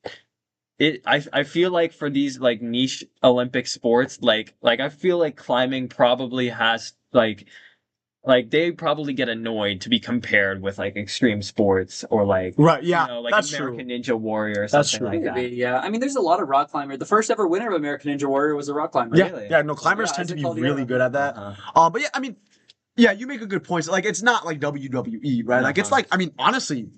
I feel like for these like niche Olympic sports, like I feel like climbing probably has like they probably get annoyed to be compared with like extreme sports or like Right, yeah, like that's American true. Ninja Warrior or That's something true. like that. Maybe, yeah. I mean, there's a lot of rock climbers. The first ever winner of American Ninja Warrior was a rock climber. Yeah, Really? yeah, no, climbers Yeah, tend to Isaac be Caldera. really good at that. But yeah, I mean, yeah, you make a good point. Like, it's not like WWE, right? Like, it's Uh-huh. like, I mean, honestly,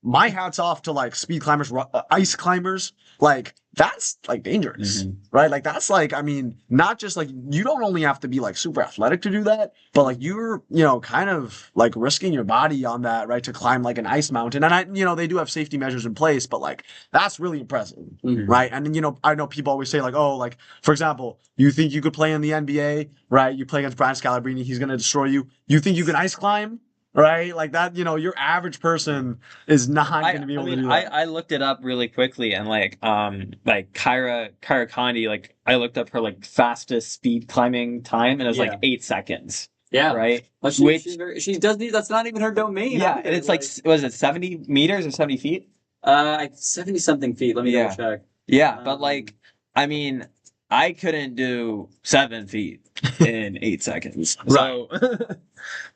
my hat's off to like speed climbers, ice climbers. Like, that's like dangerous, right? Like, that's like, I mean, not just like you don't only have to be like super athletic to do that, but like you're, kind of like risking your body on that, right? To climb like an ice mountain. And they do have safety measures in place, but like that's really impressive, right? And then, I know people always say like, oh, like, for example, you think you could play in the NBA, right? You play against Brian Scalabrine, he's going to destroy you. You think you can ice climb? Right, like that. Your average person is not going to be able to do that. I looked it up really quickly and like Kyra Kandi, like I looked up her like fastest speed climbing time and it was like 8 seconds. Yeah. Right. Well, she does need. That's not even her domain. Yeah, and it's like was it 70 meters or 70 feet? 70 something feet. Let me double check. Yeah, but like I mean, I couldn't do 7 feet in 8 seconds. Right. So,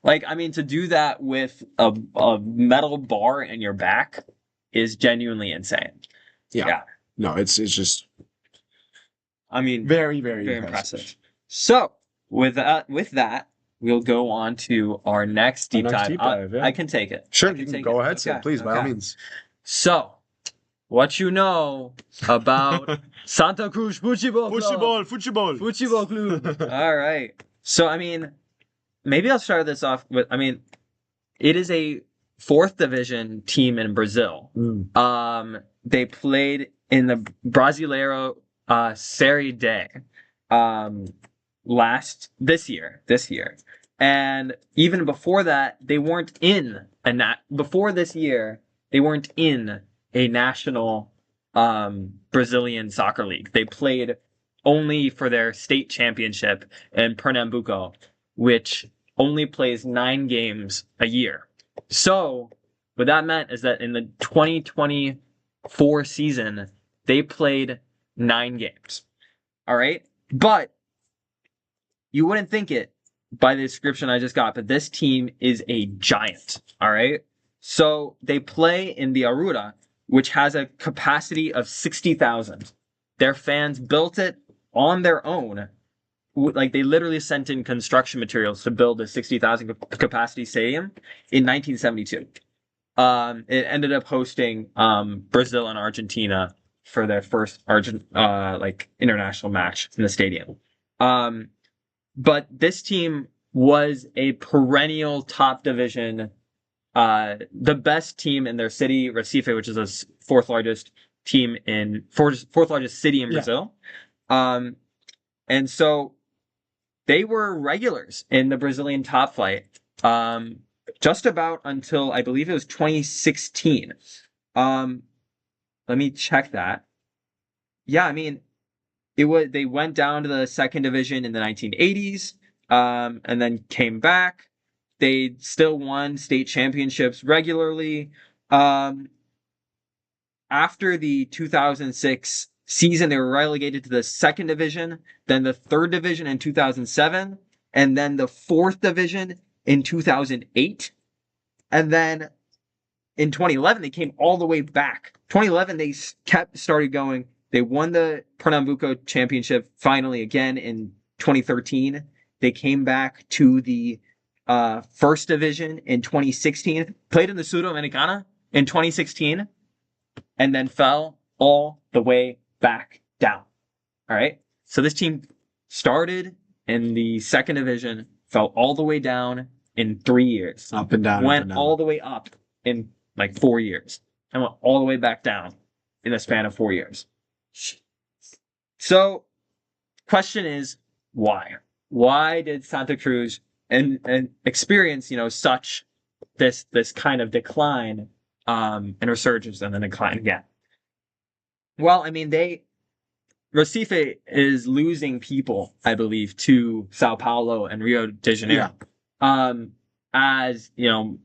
like, I mean, to do that with a metal bar in your back is genuinely insane. Yeah. No, it's just. I mean, very, very impressive. So with that, we'll go on to our next deep dive. Yeah. I can take it. Sure, you can go ahead, Sid, please, by all means. So, what you know about Santa Cruz Futebol Club? Futebol Club. All right. So, I mean, maybe I'll start this off with, I mean, it is a 4th division team in Brazil. They played in the Brasileiro Série D this year. And even before that, they weren't in a national Brazilian soccer league. They played only for their state championship in Pernambuco, which only plays 9 games a year. So what that meant is that in the 2024 season, they played 9 games. All right? But you wouldn't think it by the description I just got, but this team is a giant. All right? So they play in the Arruda, which has a capacity of 60,000. Their fans built it on their own. Like, they literally sent in construction materials to build a 60,000 capacity stadium in 1972. It ended up hosting Brazil and Argentina for their first international match in the stadium. But this team was a perennial top division, the best team in their city, Recife, which is the 4th largest city in Brazil. And so they were regulars in the Brazilian top flight, just about until I believe it was 2016. Let me check that. Yeah, I mean, they went down to the 2nd division in the 1980s, and then came back. They still won state championships regularly. After the 2006 season, they were relegated to the 2nd division, then the 3rd division in 2007, and then the 4th division in 2008. And then in 2011, they came all the way back. 2011, they started going. They won the Pernambuco championship finally again in 2013. They came back to the 1st division in 2016, played in the Sudamericana in 2016, and then fell all the way back down. All right. So this team started in the 2nd division, fell all the way down in 3 years. Up and down. Went all the way up in like 4 years, and went all the way back down in the span of 4 years. So, question is, why? Why did Santa Cruz and experience, such this kind of decline, and resurgence and then decline again? Well, I mean, Recife is losing people, I believe, to Sao Paulo and Rio de Janeiro. As young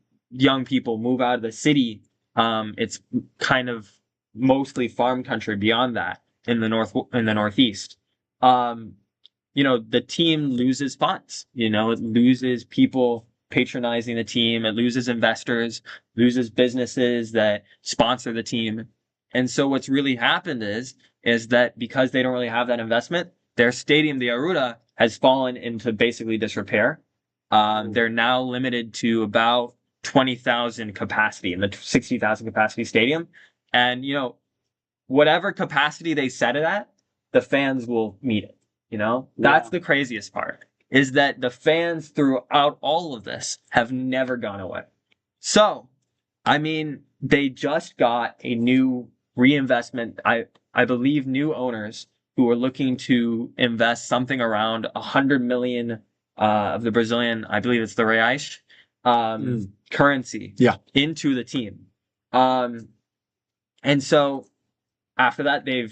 people move out of the city, it's kind of mostly farm country beyond that in the Northeast. The team loses funds. It loses people patronizing the team. It loses investors, loses businesses that sponsor the team. And so what's really happened is that because they don't really have that investment, their stadium, the Aruda, has fallen into basically disrepair. They're now limited to about 20,000 capacity in the 60,000 capacity stadium. And, whatever capacity they set it at, the fans will meet it. That's the craziest part, is that the fans throughout all of this have never gone away. So, they just got a new reinvestment. I believe new owners who are looking to invest something around 100 million of the Brazilian, I believe it's the reais, currency into the team. And so after that, they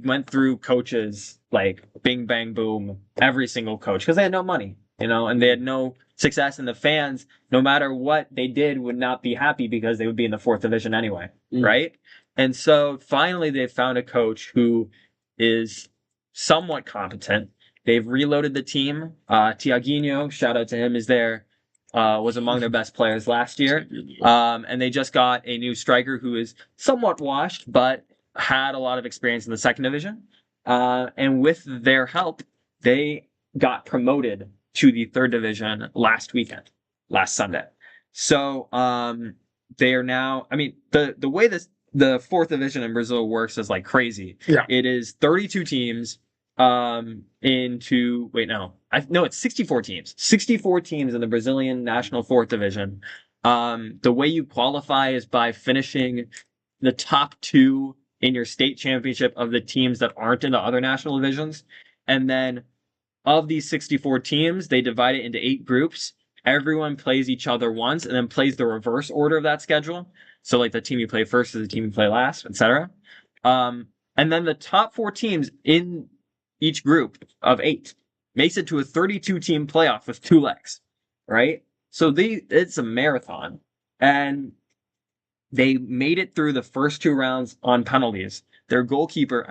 went through coaches like bing, bang, boom, every single coach, because they had no money, and they had no success. And the fans, no matter what they did, would not be happy because they would be in the 4th division anyway, right? And so finally, they found a coach who is somewhat competent. They've reloaded the team. Tiaguinho, shout out to him, was among their best players last year. And they just got a new striker who is somewhat washed, but had a lot of experience in the 2nd division. And with their help, they got promoted to the 3rd division last Sunday. So they are now, the way the 4th division in Brazil works is like crazy. Yeah. It is 32 teams it's 64 teams. 64 teams in the Brazilian national 4th division. The way you qualify is by finishing the top 2 in your state championship of the teams that aren't in the other national divisions. And then of these 64 teams, they divide it into 8 groups. Everyone plays each other once and then plays the reverse order of that schedule. So like the team you play first is the team you play last, etc. And then the top 4 teams in each group of 8 makes it to a 32-team playoff with 2 legs, right? So it's a marathon. And they made it through the first 2 rounds on penalties. Their goalkeeper,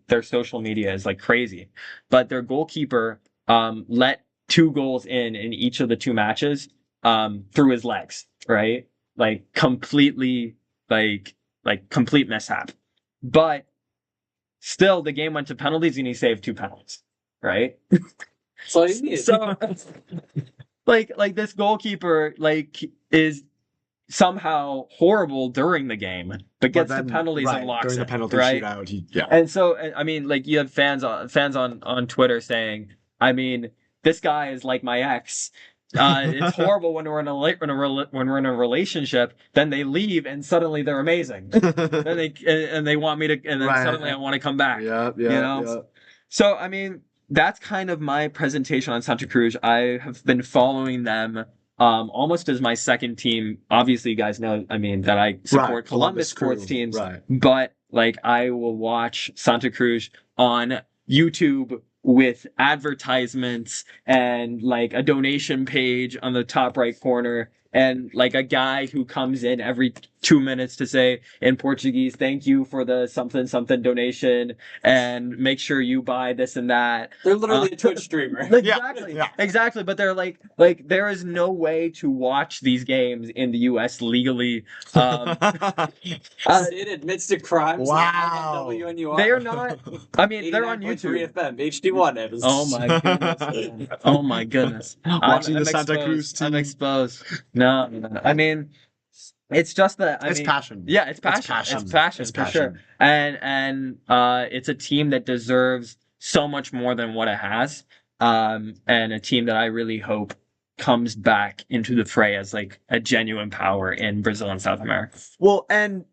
their social media is like crazy, but their goalkeeper let 2 goals in each of the 2 matches through his legs, right? Like completely, like complete mishap. But still, the game went to penalties and he saved 2 penalties, right? So like this goalkeeper is somehow horrible during the game, but gets the penalties and locks during it, the penalty right? shootout. And so, you have fans on Twitter saying, this guy is like my ex. It's horrible when we're in a relationship. Then they leave and suddenly they're amazing. then they want me to, and then suddenly I want to come back. Yeah. So that's kind of my presentation on Santa Cruz. I have been following them almost as my second team. Obviously, you guys know, that I support Columbus sports teams. Right. But I will watch Santa Cruz on YouTube with advertisements and a donation page on the top right corner, and a guy who comes in every 2 minutes to say in Portuguese, thank you for the something something donation, and make sure you buy this and that. They're literally a Twitch streamer. Exactly. But they're like there is no way to watch these games in the US legally. Sid admits to crimes. Wow. They are not. They're on YouTube. FM, HD1. Oh my goodness. Oh my goodness. Watching the Santa Cruz team. I'm exposed. No. It's just that it's passion. Yeah, it's passion. It's passion for sure. And it's a team that deserves so much more than what it has. And a team that I really hope comes back into the fray as a genuine power in Brazil and South America. Well, and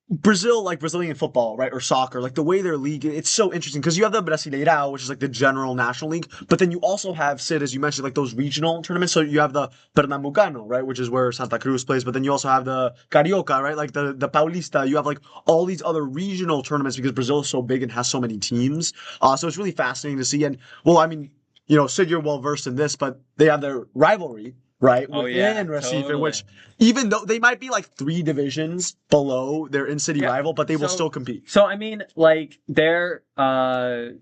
Brazil, Brazilian football, right, or soccer, the way their league, it's so interesting because you have the Brasileirão, which is the general national league, but then you also have, Sid, as you mentioned, those regional tournaments. So you have the Pernambucano, right, which is where Santa Cruz plays, but then you also have the Carioca, right, the Paulista. You have all these other regional tournaments because Brazil is so big and has so many teams. So it's really fascinating to see. And Sid, you're well versed in this, but they have their rivalry, right? Oh, Within yeah, Recife, totally. which even though they might be like 3 divisions below their in-city Yeah. rival, but they will So- still compete. So I mean, like their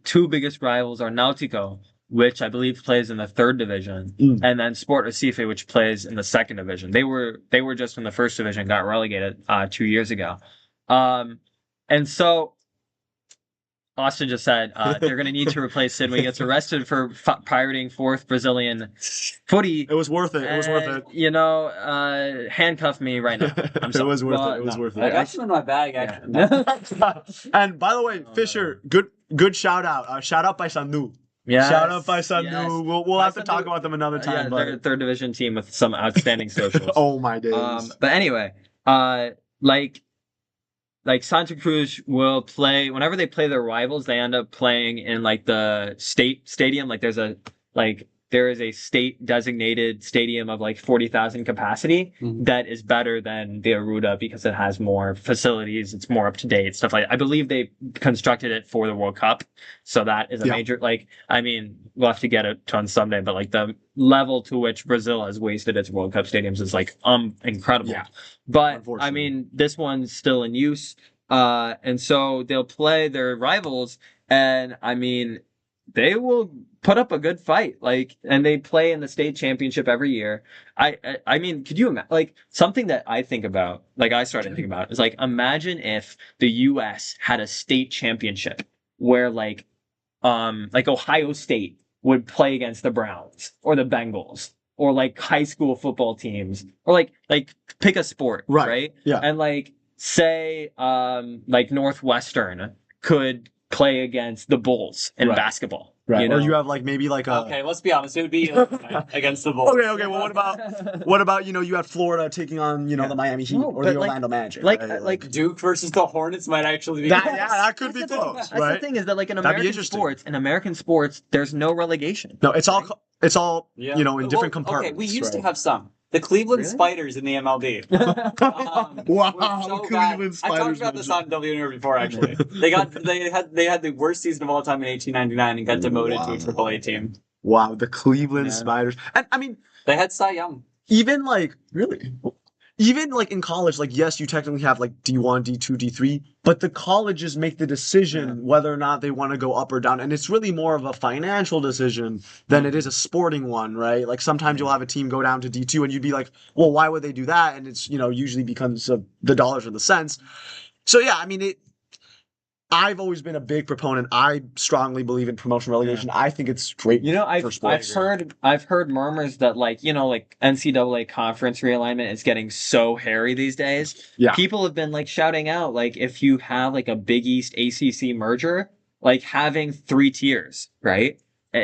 two biggest rivals are Nautico, which I believe plays in the third division, and then Sport Recife, which plays in the second division. They were just in the first division, got relegated 2 years ago. And so Austin just said they're going to need to replace Sid when he gets arrested for pirating fourth Brazilian footy. It was worth it. It was worth it. You know, handcuff me right now. I'm It sorry. was worth Well, it. It was no. worth I it. got some in my bag, actually. And by the way, Fisher, good shout out. Shout out by Sandu. Yes, Shout out by Sandu. yes. We'll have to talk about them another time. Yeah, but they're a third division team with some outstanding socials. oh my days. But anyway, like Santa Cruz will play whenever they play their rivals, they end up playing in like the state stadium. Like there is a state designated stadium of like 40,000 capacity that is better than the Arruda because it has more facilities, it's more up to date, stuff like that. I believe they constructed it for the World Cup. So that is a major, like, I mean, we'll have to get it on Sunday, but like the level to which Brazil has wasted its World Cup stadiums is like incredible. Yeah. But I mean, this one's still in use. And so they'll play their rivals, and I mean, they will put up a good fight, like, and they play in the state championship every year. I mean, could you imagine, like, something that I think about, like, I started thinking about is like, imagine if the U.S. had a state championship where like Ohio State would play against the Browns or the Bengals or like high school football teams or like pick a sport, right? Yeah. And like say like Northwestern could play against the Bulls in basketball. Right. You know? Or you have like maybe like a Okay, let's be honest. It would be against the Bulls. Okay. Well, what about you had Florida taking on the Miami Heat or the Orlando Magic, right? Like Duke versus the Hornets might actually be that could be the close, thing. right? That's the thing is that like in That'd be American sports, there's no relegation. No, it's all Yeah. in different compartments. Okay, we used to right? have some. The Cleveland Really? Spiders in the MLB. Wow, So Cleveland I talked Spiders. about this on WNR before, actually. they had the worst season of all time in 1899 and got demoted to a AAA team. Wow, the Cleveland Yeah. Spiders. And I mean, They had Cy Young. even like even like in college, like yes, you technically have like D1, D2, D3, but the colleges make the decision whether or not they want to go up or down, and it's really more of a financial decision than it is a sporting one, right? Like sometimes you'll have a team go down to D2, and you'd be like, well, why would they do that? And it's usually because of the dollars or the cents. So yeah, I mean I've always been a big proponent. I strongly believe in promotion relegation. I think it's great. I've heard murmurs that like NCAA conference realignment is getting so hairy these days. Yeah. People have been like shouting out like if you have like a Big East ACC merger, like having 3 tiers, right?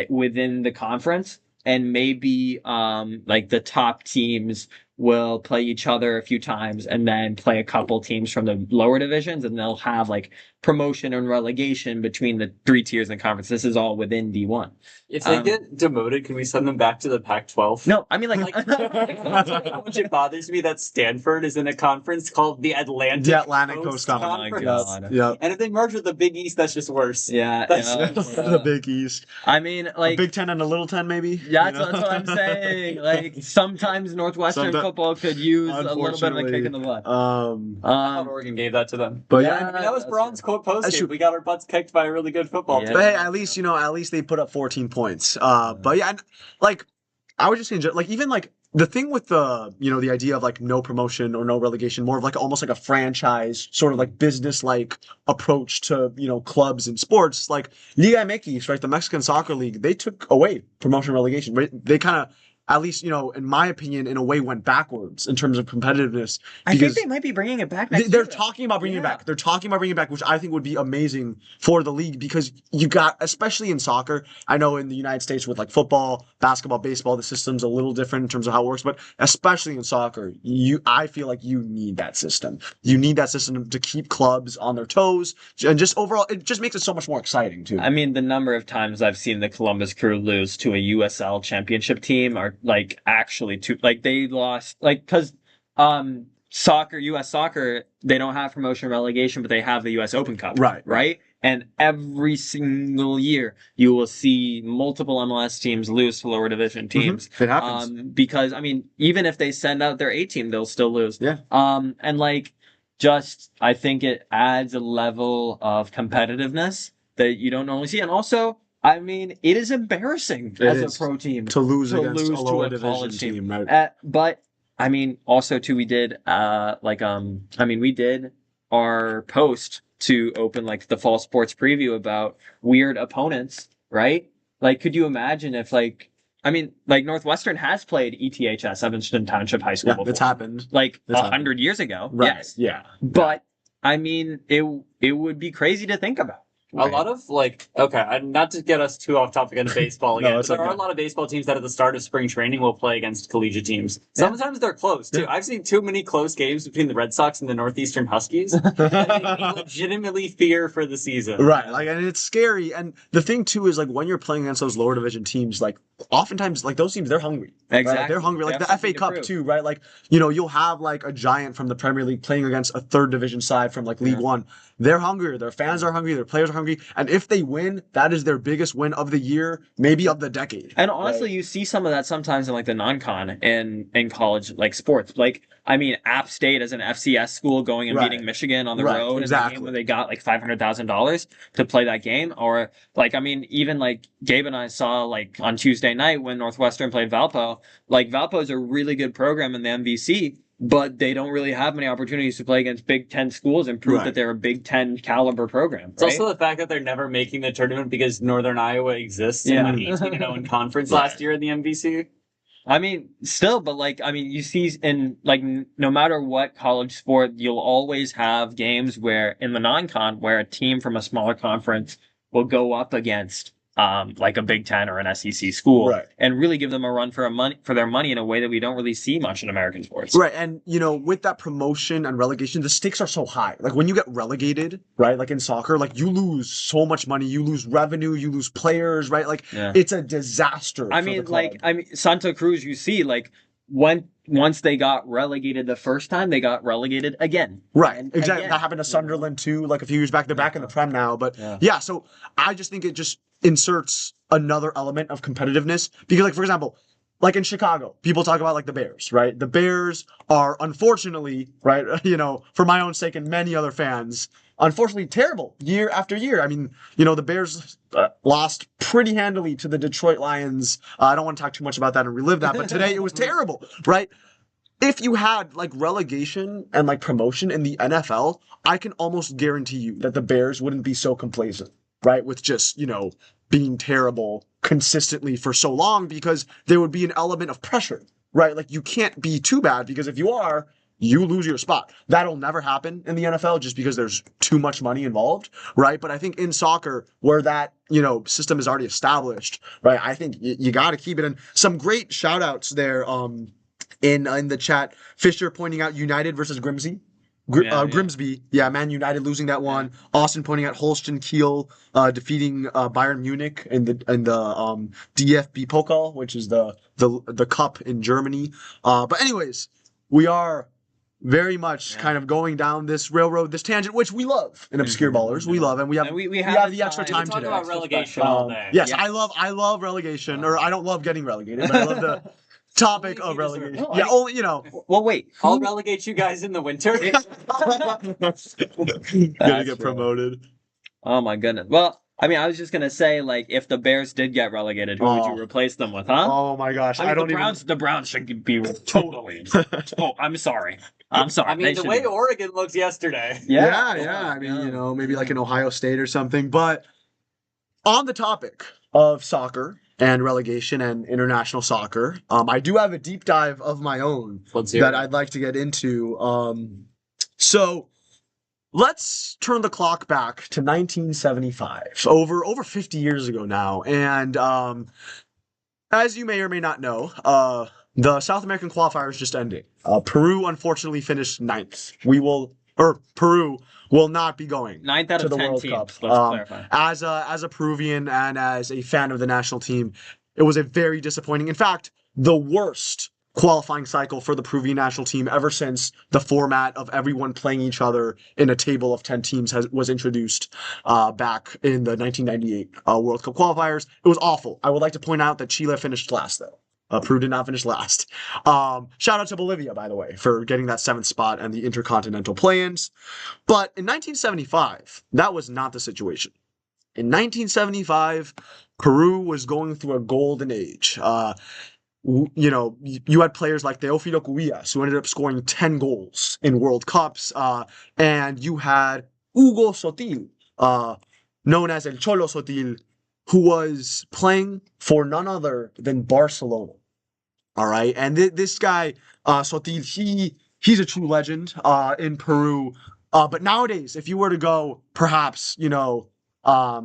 Within the conference, and maybe like the top teams will play each other a few times and then play a couple teams from the lower divisions, and they'll have like promotion and relegation between the 3 tiers in the conference. This is all within D1. If they get demoted, can we send them back to the Pac-12? No, I mean like How much it bothers me that Stanford is in a conference called the Atlantic Coast Conference. Oh my God. Yeah. And if they merge with the Big East, that's just worse. Yeah, The Big East. I mean, like Big Ten and a Little Ten, maybe. Yeah, that's what I'm saying. Like sometimes Northwestern football could use a little bit of a kick in the butt. I thought Oregon gave that to them. But I mean, that was Braun's quote post. We got our butts kicked by a really good football team. But hey, at least they put up 14 points. But yeah, like I was just saying, like even like the thing with the the idea of like no promotion or no relegation, more of like almost like a franchise sort of like business like approach to clubs and sports. Like Liga MX, right, the Mexican Soccer League, they took away promotion relegation. Right? They kind of, at least in my opinion, in a way went backwards in terms of competitiveness. I think they might be bringing it back next They're year. talking about bringing it back. They're talking about bringing it back, which I think would be amazing for the league, because you got, especially in soccer, I know in the United States with like football, basketball, baseball, the system's a little different in terms of how it works, but especially in soccer, I feel like you need that system. You need that system to keep clubs on their toes, and just overall, it just makes it so much more exciting too. I mean, the number of times I've seen the Columbus Crew lose to a USL championship team are like actually they lost because US soccer, they don't have promotion relegation, but they have the US Open Cup, right? And every single year, you will see multiple MLS teams lose to lower division teams. It happens. Because, I mean, even if they send out their A team, they'll still lose. Yeah. And like, just, I think it adds a level of competitiveness that you don't normally see. And also, I mean, it is embarrassing as a pro team to lose to against lose a to lower a division college team, right? But I mean, also too, we did we did our post to open like the fall sports preview about weird opponents, right? Like, could you imagine if Northwestern has played ETHS, Evanston Township High School, Yeah, before, it's happened. like It's 100 years ago. Right. Yes, Yeah. but I mean, it would be crazy to think about. A lot of not to get us too off topic into baseball again, but there are a lot of baseball teams that at the start of spring training will play against collegiate teams. Sometimes they're close too. I've seen too many close games between the Red Sox and the Northeastern Huskies that make me legitimately fear for the season. Right, and it's scary. And the thing too is when you're playing against those lower division teams, oftentimes those teams, they're hungry. Exactly, right? They're hungry. They the FA Cup too, right? You'll have a giant from the Premier League playing against a third division side from League One. They're hungry. Their fans are hungry. Their players are hungry. And if they win, that is their biggest win of the year, maybe of the decade. And honestly, you see some of that sometimes in the non-con in college sports. App State as an FCS school going and beating Michigan on the road in a game where they got $500,000 to play that game. Or even Gabe and I saw on Tuesday night when Northwestern played Valpo. Valpo is a really good program in the MVC, but they don't really have many opportunities to play against Big Ten schools and prove that they're a Big Ten caliber program. It's also the fact that they're never making the tournament because Northern Iowa exists and went 18-0 in conference last year in the MVC. I mean, still, but you see in no matter what college sport, you'll always have games where in the non-con where a team from a smaller conference will go up against a Big Ten or an SEC school, and really give them a run for their money in a way that we don't really see much in American sports. Right, and with that promotion and relegation, the stakes are so high. When you get relegated, right, in soccer, you lose so much money, you lose revenue, you lose players, right? It's a disaster. Santa Cruz, you see, once they got relegated the first time, they got relegated again. Right, exactly. That happened to Sunderland too, a few years back. They're back in the Prem now, but so I just think it just inserts another element of competitiveness because, for example, in Chicago, people talk about the Bears, right? The Bears are unfortunately, right, for my own sake and many other fans, unfortunately terrible year after year. I mean, the Bears lost pretty handily to the Detroit Lions. I don't want to talk too much about that and relive that, but today it was terrible, right? If you had relegation and promotion in the NFL, I can almost guarantee you that the Bears wouldn't be so complacent, right? With just, being terrible consistently for so long because there would be an element of pressure, right? You can't be too bad because if you are, you lose your spot. That'll never happen in the NFL just because there's too much money involved, right? But I think in soccer, where that, system is already established, right? I think you got to keep it. And some great shout outs there in the chat. Fisher pointing out United versus Grimsby. Grimsby, Man United losing that one. Austin pointing out Holstein Kiel defeating Bayern Munich in the DFB Pokal, which is the cup in Germany. But anyways, we are very much kind of going down this railroad, this tangent, which we love in Obscure Ballers. We love, and we have the extra time today. today. Talk about relegation all day. Yes, I love relegation, or I don't love getting relegated, but I love the topic of relegation. Well, wait. I'll relegate you guys in the winter. Gonna get promoted. Oh my goodness. Well, I was just gonna say, if the Bears did get relegated, who would you replace them with, huh? Oh my gosh, the Browns should be totally. I'm sorry. The way Oregon looked yesterday. Yeah. Maybe an Ohio State or something. But on the topic of soccer and relegation and international soccer, I do have a deep dive of my own that I'd like to get into. So let's turn the clock back to 1975, over 50 years ago now. And as you may or may not know, the South American qualifiers just ended. Peru unfortunately finished 9th. Peru will not be going ninth out to of the 10 World teams, Cup. let's clarify. As a Peruvian and as a fan of the national team, it was a very disappointing. In fact, the worst qualifying cycle for the Peruvian national team ever since the format of everyone playing each other in a table of 10 teams was introduced back in the 1998 World Cup qualifiers. It was awful. I would like to point out that Chile finished last, though. Peru did not finish last. Shout out to Bolivia, by the way, for getting that 7th spot and the intercontinental play-ins. But in 1975, that was not the situation. In 1975, Peru was going through a golden age. You had players like Teófilo Cubillas, who ended up scoring 10 goals in World Cups, and you had Hugo Sotil, known as El Cholo Sotil, who was playing for none other than Barcelona. All right, and this guy Sotil, he's a true legend in Peru. But nowadays, if you were to go, perhaps to a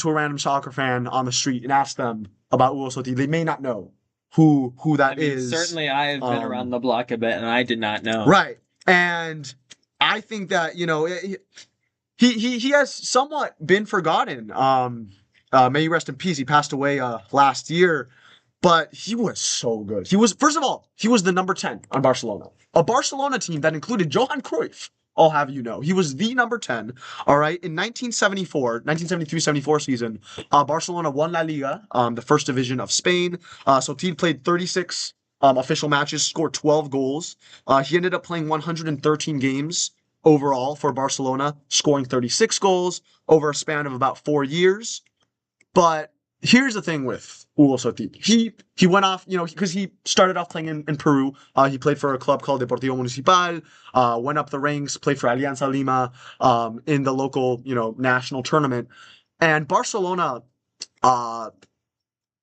random soccer fan on the street and ask them about Hugo Sotil, they may not know who that is. Certainly, I have been around the block a bit, and I did not know. Right, and I think that he has somewhat been forgotten. May he rest in peace. He passed away last year. But he was so good. First of all, he was the number 10 on Barcelona. A Barcelona team that included Johan Cruyff, I'll have you know. He was the number 10, all right? In 1973-74 season, Barcelona won La Liga, the first division of Spain. Sotil played 36 official matches, scored 12 goals. He ended up playing 113 games overall for Barcelona, scoring 36 goals over a span of about 4 years. But here's the thing with Hugo Sotil. He went off, because he started off playing in Peru. He played for a club called Deportivo Municipal, went up the ranks, played for Alianza Lima in the local, national tournament. And Barcelona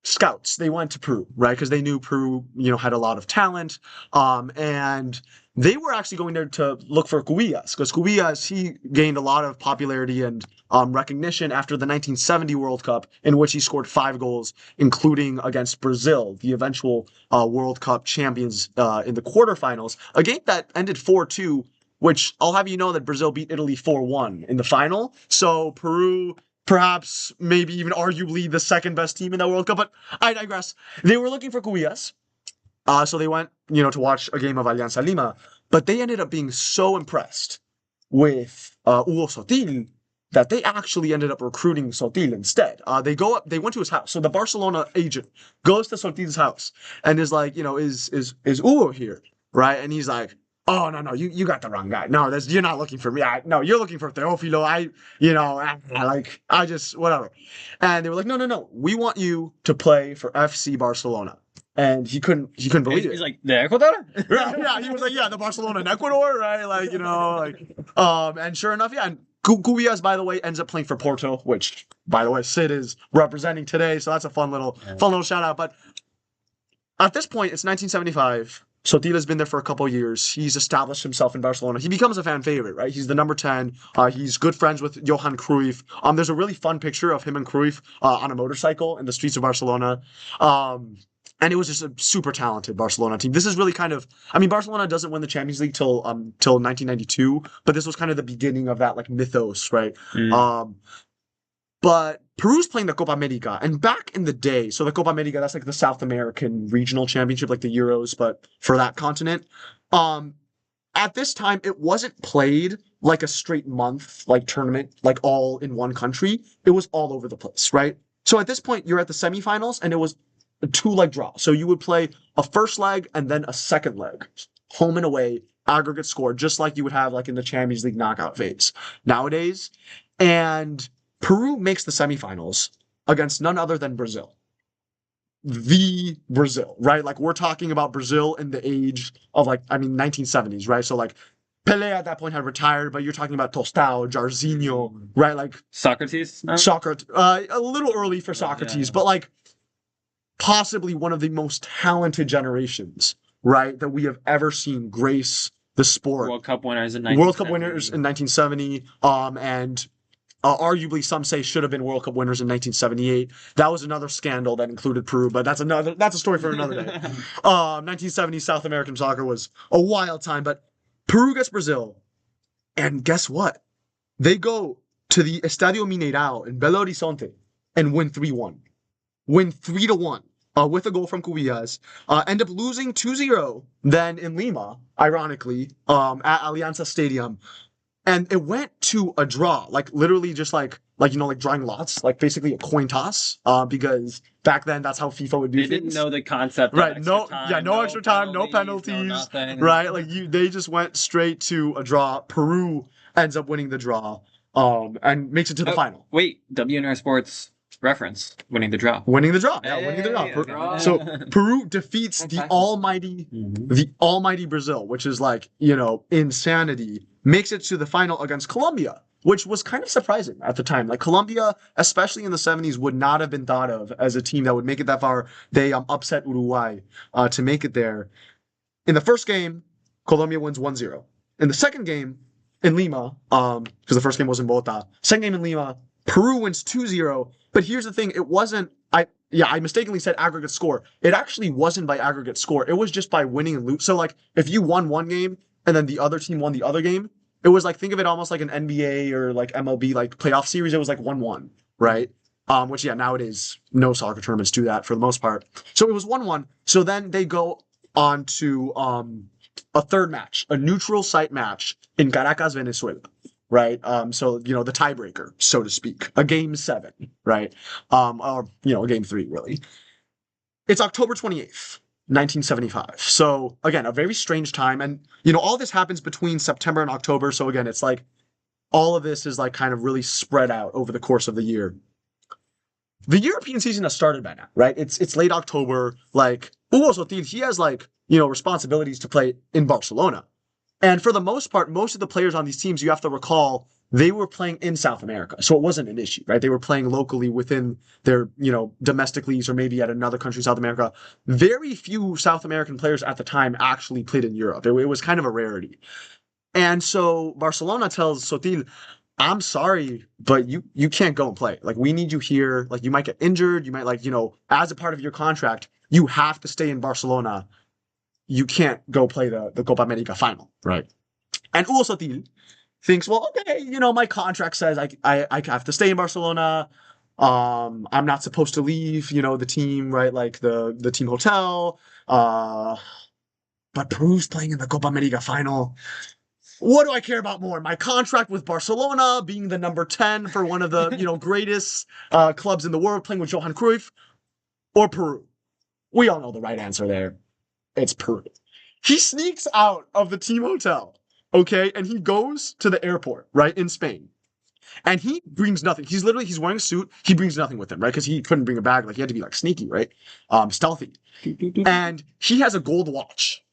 scouts, they went to Peru, right? Because they knew Peru, had a lot of talent. And they were actually going there to look for Cubillas, because Cubillas, he gained a lot of popularity and recognition after the 1970 World Cup, in which he scored 5 goals, including against Brazil, the eventual World Cup champions in the quarterfinals, a game that ended 4-2, which I'll have you know that Brazil beat Italy 4-1 in the final. So Peru, perhaps, maybe even arguably the second best team in that World Cup, but I digress. They were looking for Cubillas. So they went, to watch a game of Alianza Lima, but they ended up being so impressed with Hugo Sotil that they actually ended up recruiting Sotil instead. They went to his house. So the Barcelona agent goes to Sotil's house and is like, is Hugo here, right? And he's like, oh, no, you got the wrong guy. No, you're not looking for me. No, you're looking for Teófilo. Whatever. And they were like, no, we want you to play for FC Barcelona. And he couldn't believe it. He's like, the Ecuador? Yeah, he was like, the Barcelona and Ecuador, right? And sure enough, yeah. And Cubillas, by the way, ends up playing for Porto, which, by the way, Sid is representing today. So that's a fun little shout out. But at this point, it's 1975. Sotil has been there for a couple of years. He's established himself in Barcelona. He becomes a fan favorite, right? He's the number 10. He's good friends with Johan Cruyff. There's a really fun picture of him and Cruyff on a motorcycle in the streets of Barcelona. And it was just a super talented Barcelona team. This is really Barcelona doesn't win the Champions League till 1992, but this was kind of the beginning of that mythos, right? But Peru's playing the Copa America, and back in the day, so the Copa America, that's the South American regional championship, like the Euros, but for that continent. At this time, it wasn't played like a straight month, tournament, all in one country. It was all over the place, right? So at this point, you're at the semifinals, and it was a 2-leg draw. So you would play a first leg and then a second leg, home and away, aggregate score, just like you would have in the Champions League knockout phase nowadays. And Peru makes the semifinals against none other than Brazil. The Brazil, right? We're talking about Brazil in the age of 1970s, right? So Pelé at that point had retired, but you're talking about Tostão, Jairzinho, right? Socrates? No? Socrates, a little early for Socrates, but possibly one of the most talented generations, right, that we have ever seen grace the sport. World Cup winners in 1970. And arguably some say should have been World Cup winners in 1978. That was another scandal that included Peru, but that's a story for another day. 1970 South American soccer was a wild time, but Peru gets Brazil, and guess what? They go to the Estadio Mineirao in Belo Horizonte and win 3-1. Win 3-1 with a goal from Cubillas, end up losing 2-0 then in Lima, ironically, at Alianza Stadium. And it went to a draw, like literally just like drawing lots, like basically a coin toss, because back then that's how FIFA would do They things. didn't know the concept of Right, extra time, no extra time, no penalties, nothing. right? Like they just went straight to a draw. Peru ends up winning the draw, and makes it to the final. Wait, WNR Sports reference, winning the draw. Winning the draw. Yeah, winning the draw. Okay. So Peru defeats the almighty Brazil, which is like, insanity, makes it to the final against Colombia, which was kind of surprising at the time. Like Colombia, especially in the 70s, would not have been thought of as a team that would make it that far. They upset Uruguay to make it there. In the first game, Colombia wins 1-0. In the second game, in Lima, because the first game was in Bogota, second game in Lima, Peru wins 2-0. But here's the thing, it wasn't, I mistakenly said aggregate score. It actually wasn't by aggregate score. It was just by winning and lose. So like, if you won one game and then the other team won the other game, it was like, think of it almost like an NBA or like MLB like playoff series. It was like 1-1, right? Which nowadays no soccer tournaments do that for the most part. So it was 1-1. So then they go on to a third match, a neutral site match in Caracas, Venezuela. Right. So, the tiebreaker, so to speak, a game 7, right? Or, a game 3, really. It's October 28th, 1975. So again, a very strange time. And, all this happens between September and October. So again, it's like all of this is like kind of really spread out over the course of the year. The European season has started by now, right? It's late October. Like Hugo Sotil, he has responsibilities to play in Barcelona. And for the most part, most of the players on these teams, you have to recall, they were playing in South America. So it wasn't an issue, right? They were playing locally within their, domestic leagues or maybe at another country, South America. Very few South American players at the time actually played in Europe. It was kind of a rarity. And so Barcelona tells Sotil, I'm sorry, but you can't go and play. Like, we need you here. Like, you might get injured. You might as a part of your contract, you have to stay in Barcelona. You can't go play the Copa America final, right? And Hugo Sotil thinks, well, okay, my contract says I have to stay in Barcelona. I'm not supposed to leave, the team, right? Like the team hotel. But Peru's playing in the Copa America final. What do I care about more? My contract with Barcelona, being the number 10 for one of the greatest clubs in the world, playing with Johan Cruyff, or Peru? We all know the right answer there. It's Peru. He sneaks out of the team hotel, okay, and he goes to the airport, right, in Spain. And he brings nothing. He's wearing a suit. He brings nothing with him, right, because he couldn't bring a bag. Like, he had to be, sneaky, right, stealthy. And he has a gold watch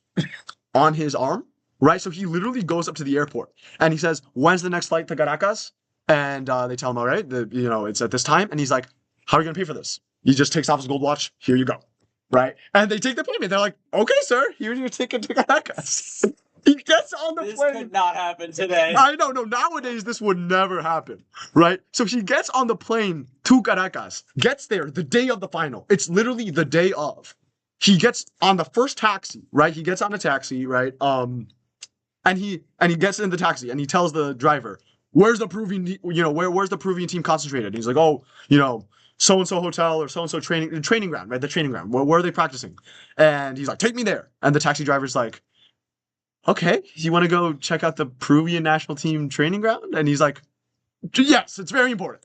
on his arm, right? So he literally goes up to the airport, and he says, when's the next flight to Caracas? And they tell him, all right, it's at this time. And he's like, how are you going to pay for this? He just takes off his gold watch. Here you go. Right? And they take the payment. They're like, okay, sir, here's your ticket to Caracas. He gets on the plane. This could not happen today. I know. No, nowadays this would never happen. Right? So he gets on the plane to Caracas, gets there the day of the final. It's literally the day of. He gets on the first taxi, right? He gets on a taxi, right? And he gets in the taxi and he tells the driver, where's the Peruvian, where's the Peruvian team concentrated? And he's like, oh, so-and-so hotel or so-and-so training ground, right? The training ground. Where are they practicing? And he's like, take me there. And the taxi driver's like, okay, you want to go check out the Peruvian national team training ground? And he's like, yes, it's very important.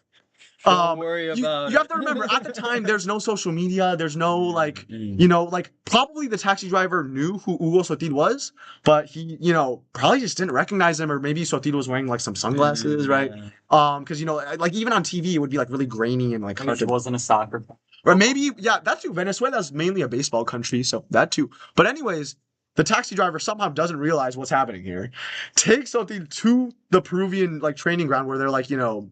Don't worry about it. You have to remember, at the time, there's no social media. There's no, probably the taxi driver knew who Hugo Sotil was, but he, probably just didn't recognize him, or maybe Sotil was wearing, some sunglasses, right? Because, even on TV, it would be, really grainy and, hard to... wasn't a soccer. Or maybe, that too. Venezuela's mainly a baseball country, so that too. But anyways, the taxi driver somehow doesn't realize what's happening here, takes Sotil to the Peruvian training ground where they're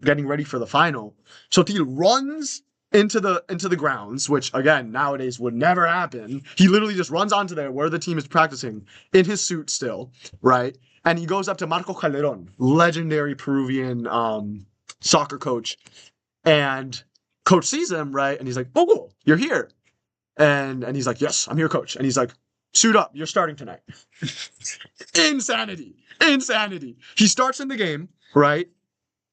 getting ready for the final. Sotil runs into the grounds, which again nowadays would never happen. He literally just runs onto there where the team is practicing in his suit still, right? And he goes up to Marco Calderon, legendary Peruvian soccer coach, and coach sees him, right? And he's like, "Oh, you're here," and he's like, "Yes, I'm here, coach." And he's like, suit up, you're starting tonight. Insanity. He starts in the game, right?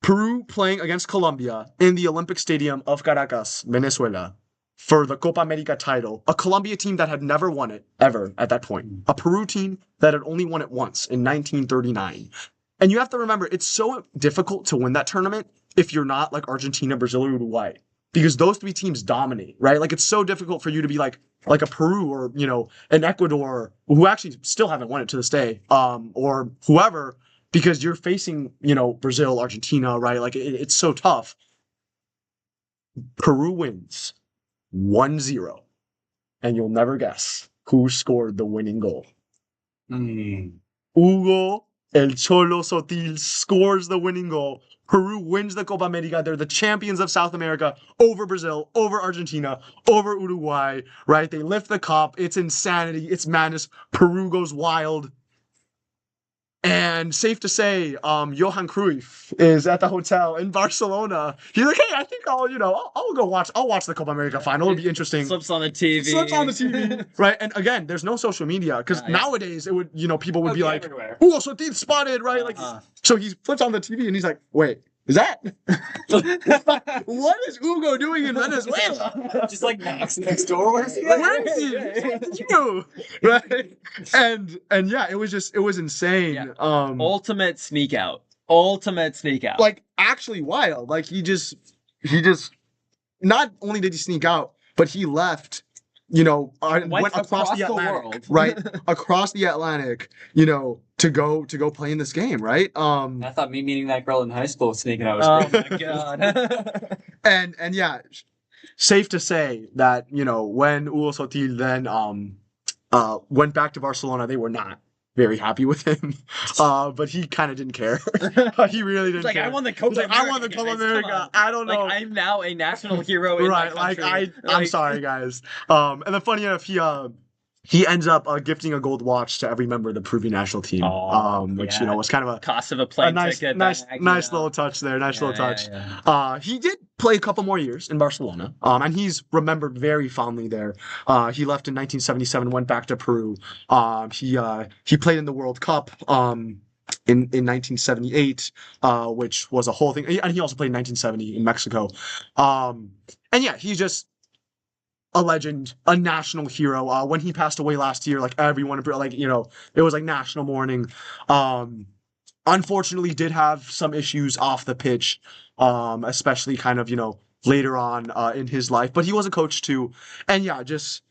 Peru playing against Colombia in the Olympic Stadium of Caracas, Venezuela. for the Copa America title, a Colombia team that had never won it ever at that point, a Peru team that had only won it once in 1939. And you have to remember, it's so difficult to win that tournament if you're not like Argentina, Brazil, or Uruguay, because those three teams dominate, right? Like it's so difficult for you to be like a Peru or, you know, an Ecuador who actually still haven't won it to this day, or whoever, because you're facing, you know, Brazil, Argentina, right? Like it's so tough. Peru wins 1-0, and you'll never guess who scored the winning goal. Hugo El Cholo Sotil scores the winning goal. Peru wins the Copa America. They're the champions of South America over Brazil, over Argentina, over Uruguay, right? They lift the cup. It's insanity. It's madness. Peru goes wild. And safe to say, Johan Cruyff is at the hotel in Barcelona. He's like, hey, I think I'll go watch. I'll watch the Copa America final. It'll be interesting. Slips on the TV. Right? And again, there's no social media because nowadays it would, you know, people would be like, everywhere. "Oh, Sotil spotted!" Right? Like, so he flips on the TV and he's like, "Wait, is that? What is Hugo doing in Venezuela? Just like next door. Where is he? Where is he? What did you do?" Right? And yeah, it was insane. Yeah. Ultimate sneak out. Like actually wild. Like he just not only did he sneak out, but he left, you know, went across the Atlantic, world. right? Across the Atlantic, you know, to go play in this game, right? I thought me meeting that girl in high school sneaking out was Oh great. my god. and yeah, safe to say that, you know, when Hugo Sotil then went back to Barcelona, they were not very happy with him. But he kind of didn't care. He really didn't care. I won the Copa America. I won the Copa America. I don't know. Like, I'm now a national hero in Right, my country. I'm sorry, guys. And then funny enough, he ends up gifting a gold watch to every member of the Peruvian national team, which you know was kind of cost of a plane ticket. Nice little touch there. Nice little touch. Yeah. He did play a couple more years in Barcelona, and he's remembered very fondly there. He left in 1977, went back to Peru. He played in the World Cup. In 1978, which was a whole thing, and he also played in 1970 in Mexico. And yeah, he's just a legend, a national hero. When he passed away last year, like everyone, like, you know, it was like national mourning. Unfortunately, did have some issues off the pitch, especially kind of, you know, later on in his life. But he was a coach too, and yeah, just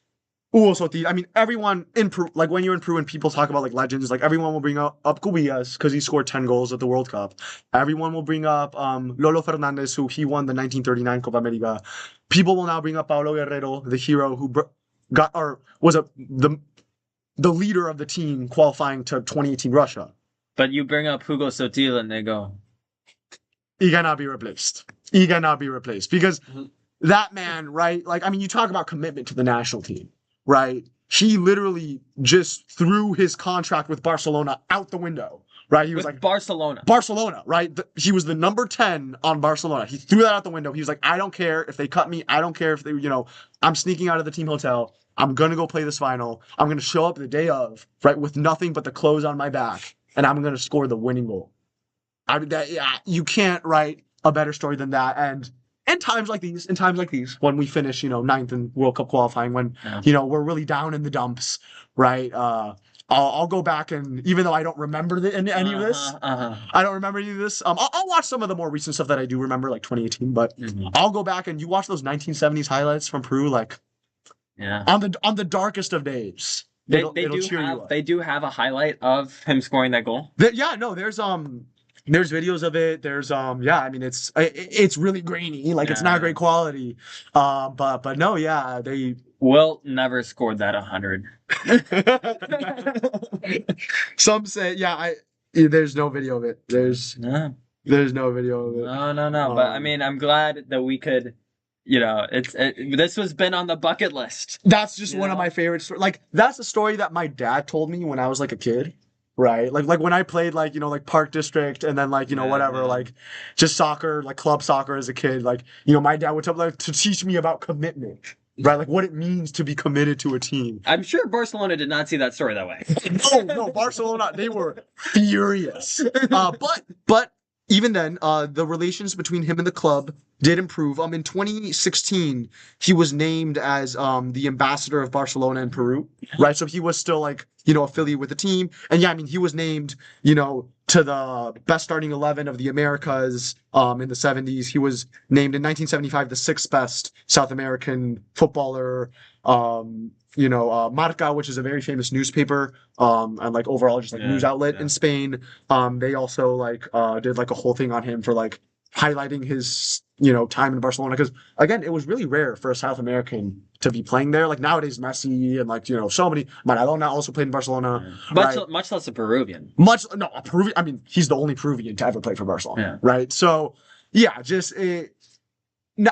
Hugo Sotil. I mean, everyone in Peru, like when you're in Peru and people talk about like legends, like everyone will bring up Cubillas because he scored 10 goals at the World Cup. Everyone will bring up Lolo Fernandez, who he won the 1939 Copa America. People will now bring up Paulo Guerrero, the hero who was the leader of the team qualifying to 2018 Russia. But you bring up Hugo Sotil and they go, he cannot be replaced. He cannot be replaced because that man, right? Like, I mean, you talk about commitment to the national team, right? He literally just threw his contract with Barcelona out the window, right? He was like Barcelona, right? He was the number 10 on Barcelona. He threw that out the window. He was like, I don't care if they cut me. I don't care if they, you know, I'm sneaking out of the team hotel. I'm going to go play this final. I'm going to show up the day of, right, with nothing but the clothes on my back, and I'm going to score the winning goal. I mean, you can't write a better story than that. And in times like these, when we finish, you know, 9th in World Cup qualifying, when, you know, we're really down in the dumps, right? I'll go back, and even though I don't remember any of this, I don't remember any of this. I'll watch some of the more recent stuff that I do remember, like 2018. But I'll go back and you watch those 1970s highlights from Peru, like on the darkest of days. They do have a highlight of him scoring that goal. There's videos of it. There's I mean it's really grainy, like it's not great quality. But no, yeah, they Will never scored that 100. Some say there's no video of it. There's no video of it. No. But I mean, I'm glad that we could, you know, this has been on the bucket list. That's just one of my favorite stories. Like that's a story that my dad told me when I was like a kid. Right, like when I played, like, you know, like Park District, and then like, you know, whatever, like just soccer, like club soccer as a kid. Like, you know, my dad would tell like to teach me about commitment, right? Like what it means to be committed to a team. I'm sure Barcelona did not see that story that way. No, Barcelona, they were furious. But even then, the relations between him and the club did improve. In 2016, he was named as the ambassador of Barcelona in Peru, right? So he was still like, affiliated with the team. And yeah, I mean, he was named, to the best starting 11 of the Americas in the 70s. He was named in 1975 the sixth best South American footballer. Marca, which is a very famous newspaper, and like overall just like news outlet in Spain. They also did like a whole thing on him for like highlighting his time in Barcelona, because again, it was really rare for a South American to be playing there. Like nowadays, Messi and so many. Maradona also played in Barcelona. Much less a Peruvian. A Peruvian. I mean, he's the only Peruvian to ever play for Barcelona, right? So yeah, just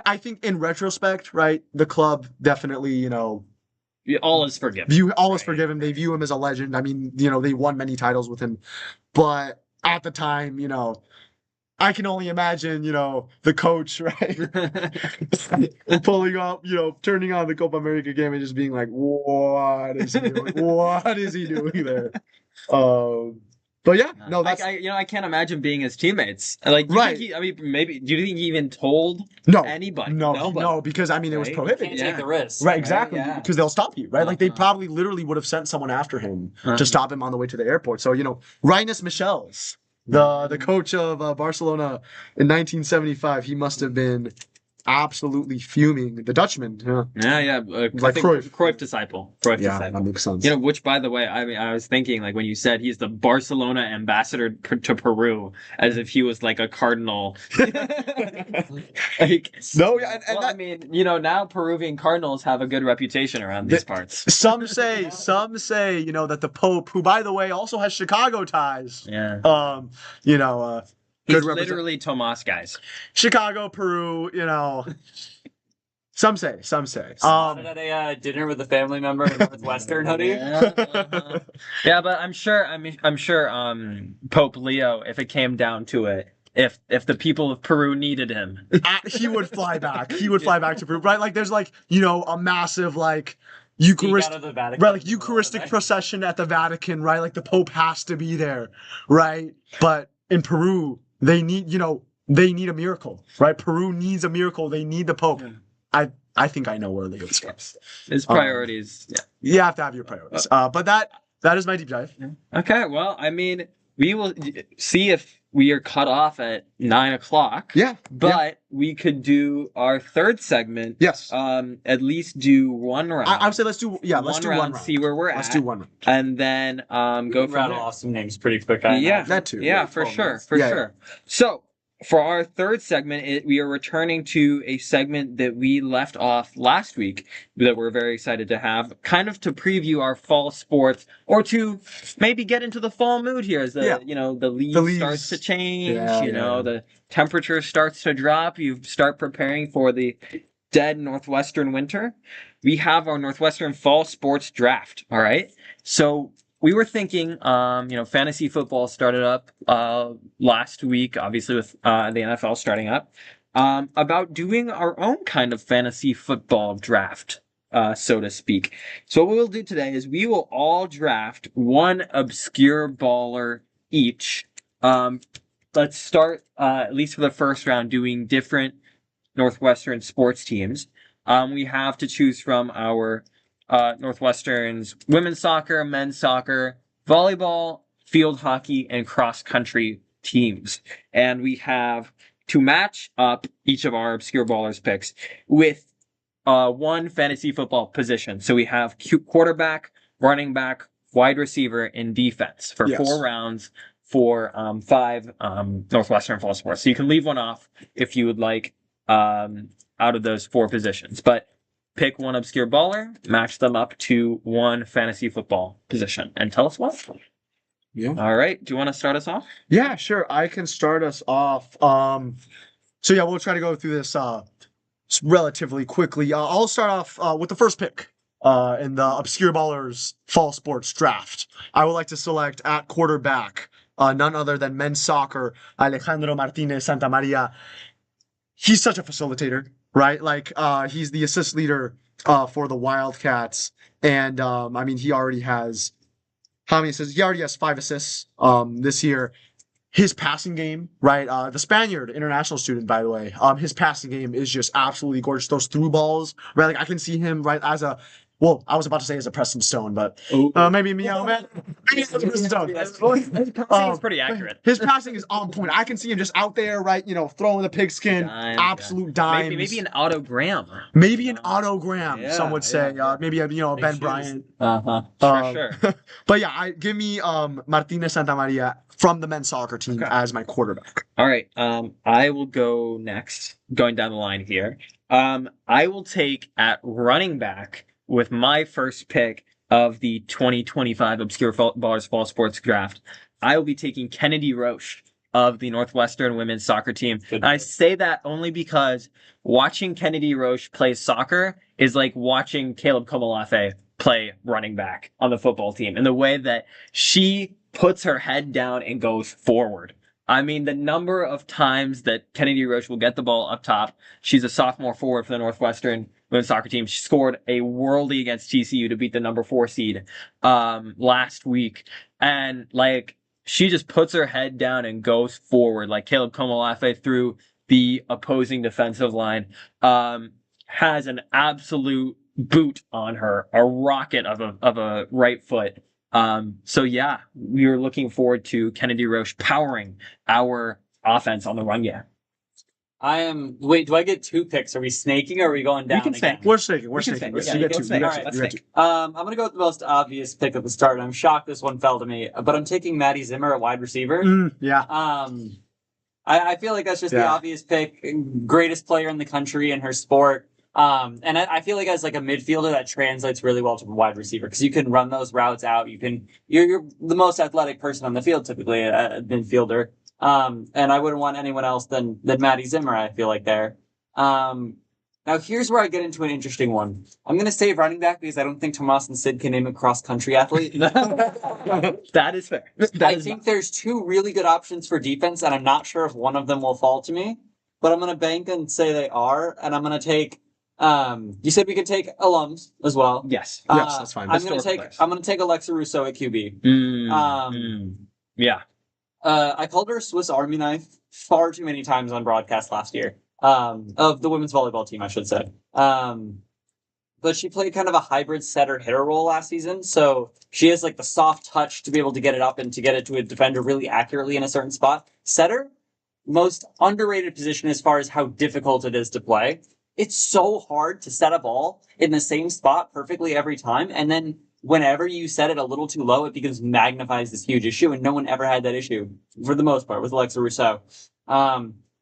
I think in retrospect, right, the club definitely all is forgiven. All is forgiven. They view him as a legend. I mean, they won many titles with him, but at the time, I can only imagine, the coach, right, pulling up, turning on the Copa America game and just being like, "What is he doing? What is he doing there?" But yeah, no, that's I can't imagine being his teammates. Like, maybe. Do you think he even told anybody? No, because I mean it was prohibited. You can't take the risk, right? Exactly, because they'll stop you, right? Like they probably literally would have sent someone after him to stop him on the way to the airport. So Rinus Michels, the coach of Barcelona in 1975, he must have been absolutely fuming. The Dutchman, like Cruyff disciple. That makes sense. Which, by the way, I mean, I was thinking, like, when you said he's the Barcelona ambassador to Peru, as if he was like a cardinal. I mean, now Peruvian cardinals have a good reputation around these parts. Some say, that the Pope, who, by the way, also has Chicago ties. Yeah. He's literally Tomas, guys. Chicago, Peru, Some say. At a dinner with a family member in Northwestern hoodie. Yeah, but I'm sure Pope Leo, if it came down to it, if the people of Peru needed him, he would fly back. He would fly back to Peru, right? Like there's a massive Eucharistic procession at the Vatican, right? Like the Pope has to be there, right? But in Peru, they need a miracle, right? Peru needs a miracle. They need the Pope. I think I know where Leo goes. His priorities. You have to have your priorities. But that is my deep dive. Okay, well, I mean, we will see if we are cut off at 9:00. Yeah. But we could do our third segment. Yes. At least do one round. I would say let's do one round. See where we're at. Let's do one round. And then go from rattle off some names pretty quick. That too. Yeah, for sure. So for our third segment, we are returning to a segment that we left off last week that we're very excited to have, kind of to preview our fall sports, or to maybe get into the fall mood here as the leaves starts to change, the temperature starts to drop, you start preparing for the dead Northwestern winter. We have our Northwestern fall sports draft, all right? So we were thinking, fantasy football started up last week, obviously with the NFL starting up, about doing our own kind of fantasy football draft, so to speak. So what we'll do today is we will all draft one obscure baller each. Let's start, at least for the first round, doing different Northwestern sports teams. We have to choose from our Northwestern's women's soccer, men's soccer, volleyball, field hockey, and cross country teams. And we have to match up each of our obscure ballers picks with one fantasy football position. So we have quarterback, running back, wide receiver, and defense for 4 rounds for 5 Northwestern fall sports. So you can leave one off if you would like out of those 4 positions. But pick one obscure baller, match them up to one fantasy football position, and tell us what. Yeah. All right. Do you want to start us off? Yeah, sure. I can start us off. We'll try to go through this relatively quickly. I'll start off with the first pick in the Obscure Ballers Fall Sports Draft. I would like to select at quarterback none other than men's soccer, Alejandro Martinez Santamaria. He's such a facilitator, right? He's the assist leader for the Wildcats. And, he already has... How many assists? He already has 5 assists this year. his passing game, right? The Spaniard, international student, by the way, his passing game is just absolutely gorgeous. Those through balls, right? Like I can see him right as a, well, I was about to say as a Preston Stone, but maybe man. Maybe as a Preston Stone. His passing is pretty accurate. His passing is on point. I can see him just out there, right? Throwing the pigskin, absolute dimes. Maybe an autogram. Maybe an autogram. Yeah, some would say. yeah. Maybe a Ben shoes. Bryant. Sure. But yeah, give me Martinez Santamaria from the men's soccer team as my quarterback. All right. I will go next, going down the line here. I will take at running back with my first pick of the 2025 Obscure Ballers Fall Sports Draft. I will be taking Kennedy Roche of the Northwestern women's soccer team. And I say that only because watching Kennedy Roche play soccer is like watching Caleb Komalafe play running back on the football team. And the way that she puts her head down and goes forward. I mean, the number of times that Kennedy Roche will get the ball up top. She's a sophomore forward for the Northwestern women's soccer team. She scored a worldie against TCU to beat the number 4 seed last week. And like, she just puts her head down and goes forward. Like Caleb Komalafe through the opposing defensive line has an absolute boot on her, a rocket of a right foot. So yeah, we are looking forward to Kennedy Roche powering our offense on the run game. Wait, do I get 2 picks? Are we snaking or are we going down? We can again? snake. We're snaking. You get 2. I'm gonna go with the most obvious pick at the start. I'm shocked this one fell to me, but I'm taking Maddie Zimmer at wide receiver. Yeah. I feel like that's just the obvious pick. Greatest player in the country in her sport. And I feel like as like a midfielder that translates really well to a wide receiver because you can run those routes out. You're the most athletic person on the field typically, a midfielder. And I wouldn't want anyone else than Maddie Zimmer. I feel like there. Now here's where I get into an interesting one. I'm gonna say running back because I don't think Tomas and Sid can name a cross country athlete. That is fair. I think there's 2 really good options for defense, and I'm not sure if one of them will fall to me. But I'm gonna bank and say they are, and I'm gonna take. You said we could take alums as well. Yes, that's fine. I'm gonna take Alexa Russo at QB. Yeah. I called her a Swiss Army knife far too many times on broadcast last year. Of the women's volleyball team, I should say. But she played kind of a hybrid setter-hitter role last season, so she has like the soft touch to be able to get it up and to get it to a defender really accurately in a certain spot. Setter, most underrated position as far as how difficult it is to play. It's so hard to set a ball in the same spot perfectly every time, and then whenever you set it a little too low, it becomes magnifies this huge issue, and no one ever had that issue, for the most part, with Alexa Rousseau.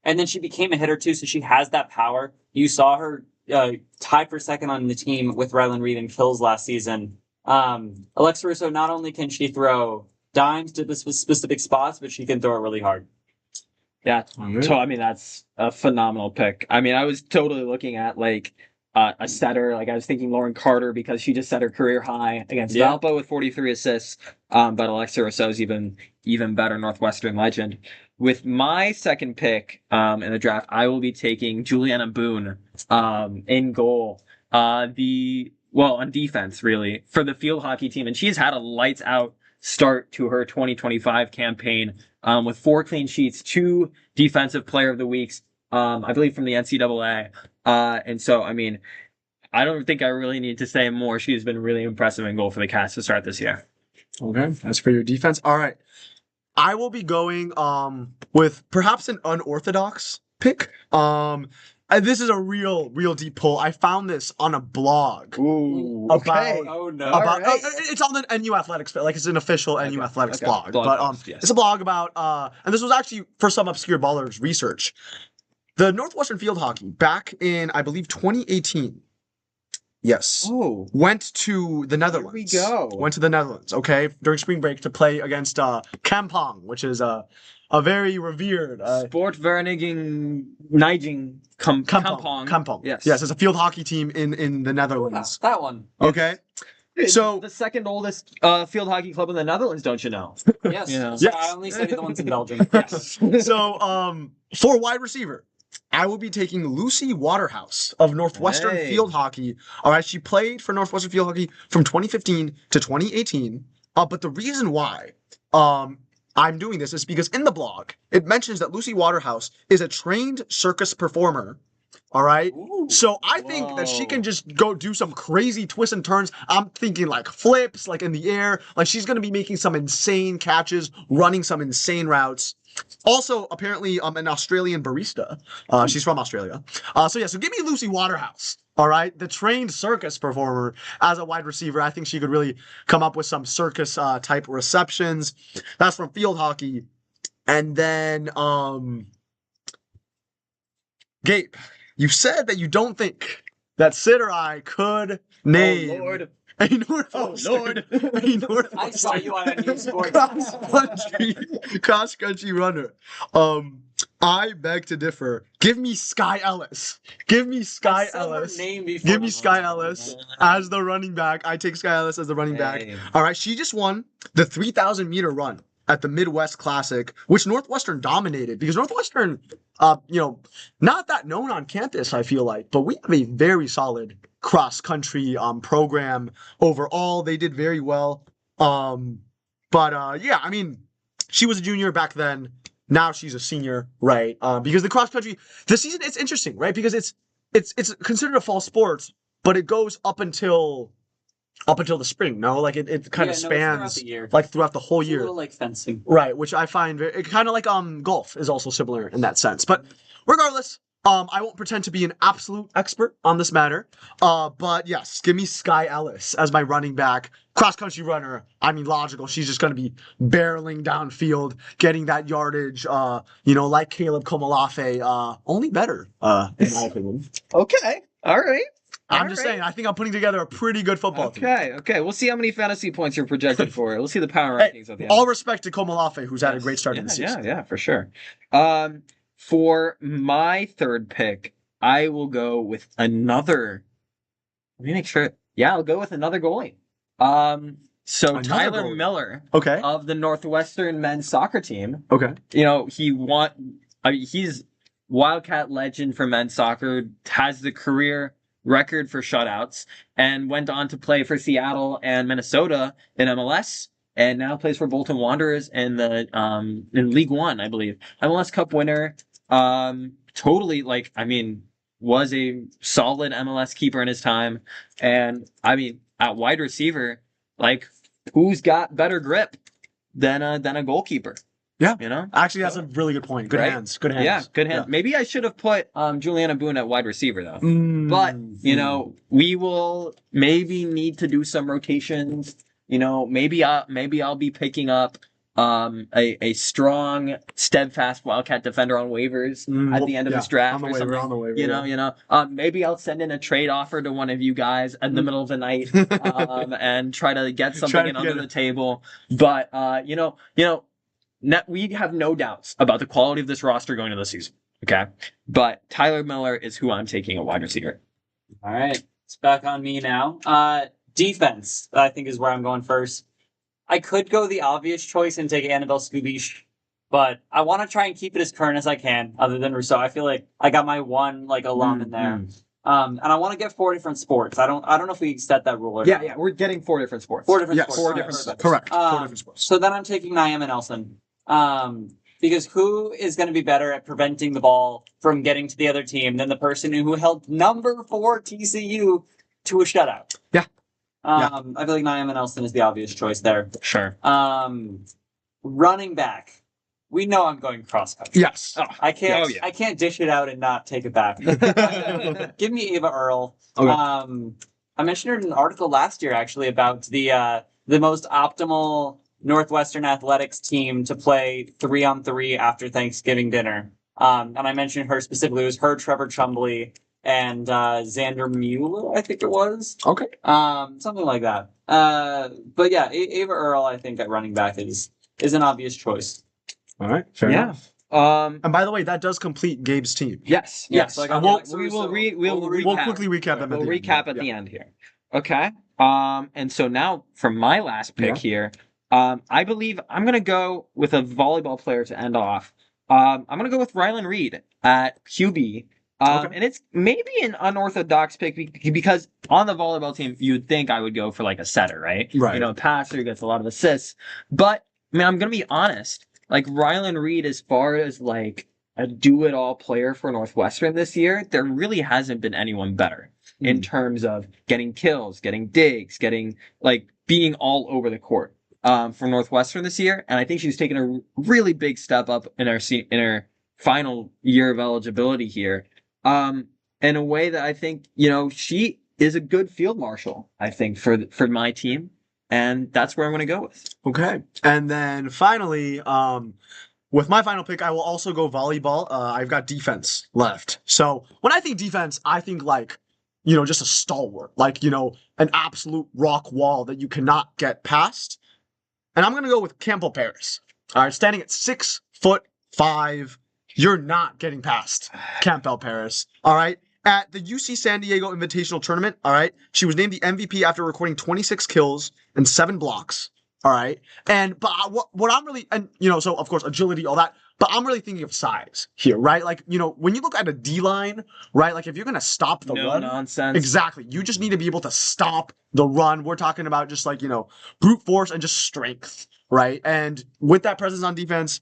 And then she became a hitter, too, so she has that power. You saw her tie for second on the team with Rylan Reed in kills last season. Alexa Rousseau, not only can she throw dimes to the specific spots, but she can throw it really hard. Yeah, so I mean that's a phenomenal pick. I mean, I was totally looking at like a setter. Like I was thinking Lauren Carter because she just set her career high against Valpo with 43 assists. But Alexa Rousseau's even better, Northwestern legend. With my second pick in the draft, I will be taking Juliana Boone in goal. On defense really for the field hockey team, and she's had a lights out start to her 2025 campaign with 4 clean sheets, 2 defensive player of the weeks, I believe from the NCAA. And so, I mean, I don't think I really need to say more. She's been really impressive in goal for the Cats to start this year. Okay, that's for your defense. All right. I will be going with perhaps an unorthodox pick. This is a real deep pull. I found this on a blog. Ooh, okay. Right. It's on the NU Athletics, like it's an official NU Athletics blog. Yes. It's a blog about, and this was actually for some Obscure Ballers research. The Northwestern field hockey back in, I believe, 2018. Yes. Oh. Went to the Netherlands. Here we go. Went to the Netherlands, okay, during spring break to play against Kampong, which is a very revered Sportvereniging Kampong. Yes. Yes, it's a field hockey team in the Netherlands. That one. Okay. So the second oldest field hockey club in the Netherlands, don't you know? Yes. Yeah. So I only studied the ones in Belgium. Yes. So for wide receiver, I will be taking Lucy Waterhouse of Northwestern Field Hockey. All right, she played for Northwestern Field Hockey from 2015 to 2018. But the reason why I'm doing this is because in the blog, it mentions that Lucy Waterhouse is a trained circus performer. All right. Ooh. So I think that she can just go do some crazy twists and turns. I'm thinking like flips, like in the air. Like she's going to be making some insane catches, running some insane routes. Also, apparently, an Australian barista. She's from Australia. So give me Lucy Waterhouse. All right, the trained circus performer as a wide receiver. I think she could really come up with some circus type receptions. That's from field hockey. And then, Gabe, you said that you don't think that Sid or I could name Oh, Lord. a Northwestern, I saw you on a news sport. cross country runner. I beg to differ. Give me Sky Ellis. Give me Sky Ellis. Give me Sky Ellis as the running back. I take Sky Ellis as the running back. All right, she just won the 3,000 meter run at the Midwest Classic, which Northwestern dominated because Northwestern, not that known on campus, I feel like, but we have a very solid cross country program overall. They did very well. I mean, she was a junior back then. Now she's a senior, right? Because the cross country, the season, it's interesting, right? Because it's considered a fall sport, but it goes up until the spring. No, like it kind of spans throughout the whole year. A little like fencing, right? Which I find kind of like golf is also similar in that sense. But regardless, I won't pretend to be an absolute expert on this matter. But yes, give me Sky Ellis as my running back, cross country runner. I mean, logical. She's just going to be barreling downfield, getting that yardage. Like Caleb Komalafe, only better, in my opinion. Okay. All right. I'm just saying, I think I'm putting together a pretty good football team. Okay. We'll see how many fantasy points you're projected for. We'll see the power rankings at the end. All respect to Komalafe, who's had a great start in the season. Yeah, for sure. For my third pick, I will go with another. Let me make sure. Yeah, I'll go with another goalie. Tyler goalie. Miller, okay, of the Northwestern men's soccer team. Okay, he's Wildcat legend for men's soccer. Has the career record for shutouts and went on to play for Seattle and Minnesota in MLS. And now plays for Bolton Wanderers in the in League One, I believe. MLS Cup winner. Was a solid MLS keeper in his time. And at wide receiver, who's got better grip than a goalkeeper? Yeah. Actually, that's a really good point. Good hands. Good hands. Yeah, good hands. Yeah. Maybe I should have put Juliana Boone at wide receiver though. But we will maybe need to do some rotations. Maybe I'll be picking up a strong, steadfast Wildcat defender on waivers at the end of this draft or something. On the waiver, maybe I'll send in a trade offer to one of you guys in the middle of the night and try to get something in under the table. But we have no doubts about the quality of this roster going into the season. Okay, but Tyler Miller is who I'm taking at wide receiver. All right, it's back on me now. Defense, I think, is where I'm going first. I could go the obvious choice and take Annabelle Skubish, but I want to try and keep it as current as I can, other than Rousseau. I feel like I got my one alum in there. And I want to get 4 different sports. I don't know if we set that rule or not. Yeah, we're getting 4 different sports. 4 different sports. 4 different sports. Correct. 4 different sports. So then I'm taking Nyama Nelson. Because who is going to be better at preventing the ball from getting to the other team than the person who held number 4 TCU to a shutout? Yeah. I feel like Nyama Nelson is the obvious choice there. Sure. Running back. We know I'm going cross country. Yes. I can't dish it out and not take it back. Give me Ava Earl. Okay. I mentioned her in an article last year actually about the most optimal Northwestern athletics team to play 3-on-3 after Thanksgiving dinner. And I mentioned her specifically. It was her, Trevor Chumbley, and Xander Mueller, I think it was. Okay. Something like that. But yeah, Ava Earl, I think, at running back is an obvious choice. All right. Fair enough. And by the way, that does complete Gabe's team. Yes. We'll quickly recap them. We'll recap at the end here. Okay. And so now for my last pick here, I believe I'm gonna go with a volleyball player to end off. I'm gonna go with Rylan Reed at QB. And it's maybe an unorthodox pick because on the volleyball team, you'd think I would go for a setter, right? Right. Passer who gets a lot of assists. But mean, I'm gonna be honest. Like Rylan Reed, as far as like a do-it-all player for Northwestern this year, there really hasn't been anyone better in terms of getting kills, getting digs, getting like being all over the court for Northwestern this year. And I think she's taken a really big step up in her final year of eligibility here. In a way that I think, she is a good field marshal, I think, for my team. And that's where I'm going to go with. Okay. And then finally, with my final pick, I will also go volleyball. I've got defense left. So when I think defense, I think like, just a stalwart, like, an absolute rock wall that you cannot get past. And I'm going to go with Campbell Paris. All right, standing at 6'5", you're not getting past Campbell Paris. All right. At the UC San Diego Invitational Tournament, all right, she was named the MVP after recording 26 kills and 7 blocks. All right. But what I'm really, so of course, agility, all that, but I'm really thinking of size here, right? Like, when you look at a D line, right? Like if you're going to stop the run. Nonsense. Exactly. You just need to be able to stop the run. We're talking about just like, brute force and just strength, right? And with that presence on defense,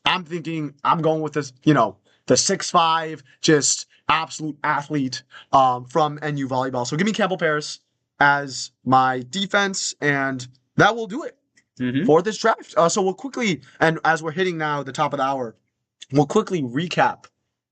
I'm going with this, the 6'5", just absolute athlete from NU volleyball. So give me Campbell Paris as my defense, and that will do it for this draft. So we'll quickly, and as we're hitting now the top of the hour, we'll quickly recap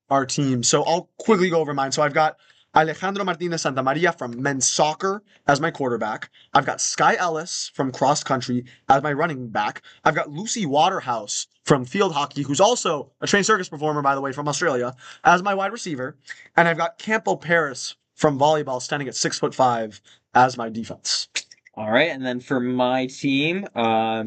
our team. So I'll quickly go over mine. So I've got Alejandro Martinez Santamaria from men's soccer as my quarterback. I've got Sky Ellis from cross country as my running back. I've got Lucy Waterhouse from field hockey, who's also a trained circus performer, by the way, from Australia, as my wide receiver. And I've got Campbell Paris from volleyball, standing at 6'5", as my defense. All right, and then for my team, I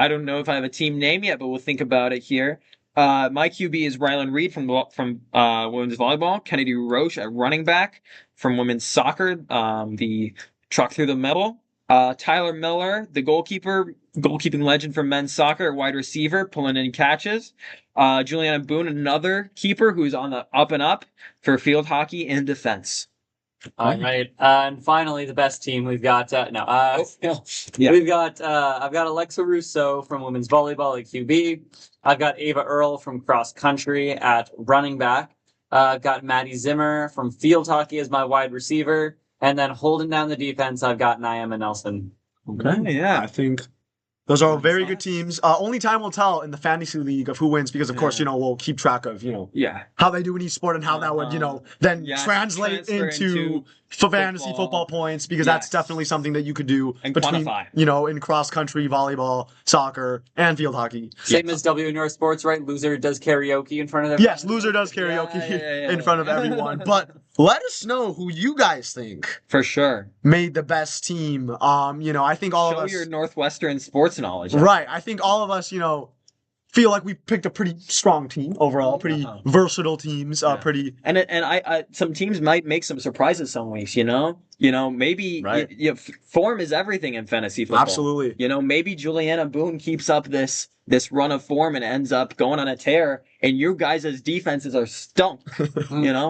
don't know if I have a team name yet, but we'll think about it here. My QB is Rylan Reed from women's volleyball. Kennedy Roche at running back from women's soccer. The truck through the middle. Tyler Miller, the goalkeeping legend from men's soccer, wide receiver, pulling in catches. Juliana Boone, another keeper who's on the up and up for field hockey and defense. All right, and finally, the best team we've got. We've got. I've got Alexa Rousseau from women's volleyball at QB. I've got Ava Earle from cross country at running back. I've got Maddie Zimmer from field hockey as my wide receiver, and then holding down the defense, I've got Nyama Nelson. Okay, yeah, I think those are all very good teams. Only time will tell in the fantasy league of who wins, because of course, we'll keep track of, how they do in each sport and how that would, then translate into fantasy football points, because that's definitely something that you could do and between, quantify. In cross country, volleyball, soccer, and field hockey. Same as W North Sports, right? Loser does karaoke in front of everyone. Yes, loser does karaoke in front of everyone. But let us know who you guys think for sure made the best team. I think all of us. Show your Northwestern sports knowledge. Right. I think all of us, feel like we picked a pretty strong team overall, pretty versatile teams, pretty. And I some teams might make some surprises some weeks. Maybe form is everything in fantasy football. Absolutely. Maybe Juliana Boone keeps up this run of form and ends up going on a tear, and you guys' defenses are stumped.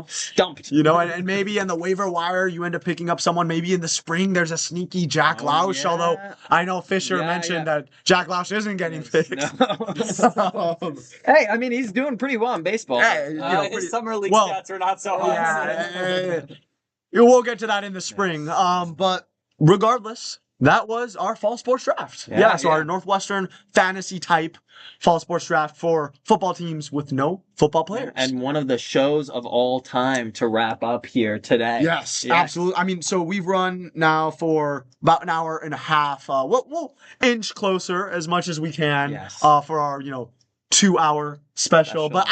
Stumped. And maybe in the waiver wire you end up picking up someone. Maybe in the spring there's a sneaky Jack Lausch, although I know Fisher mentioned that Jack Lausch isn't getting picked. No. Hey, I mean, he's doing pretty well in baseball. His summer league stats are not so hot. Yeah, we'll get to that in the spring. But regardless, that was our fall sports draft. So our Northwestern fantasy type fall sports draft for football teams with no football players. And one of the shows of all time to wrap up here today. Yes, absolutely. I mean, so we've run now for about an hour and a half. We'll inch closer as much as we can for our 2-hour special. But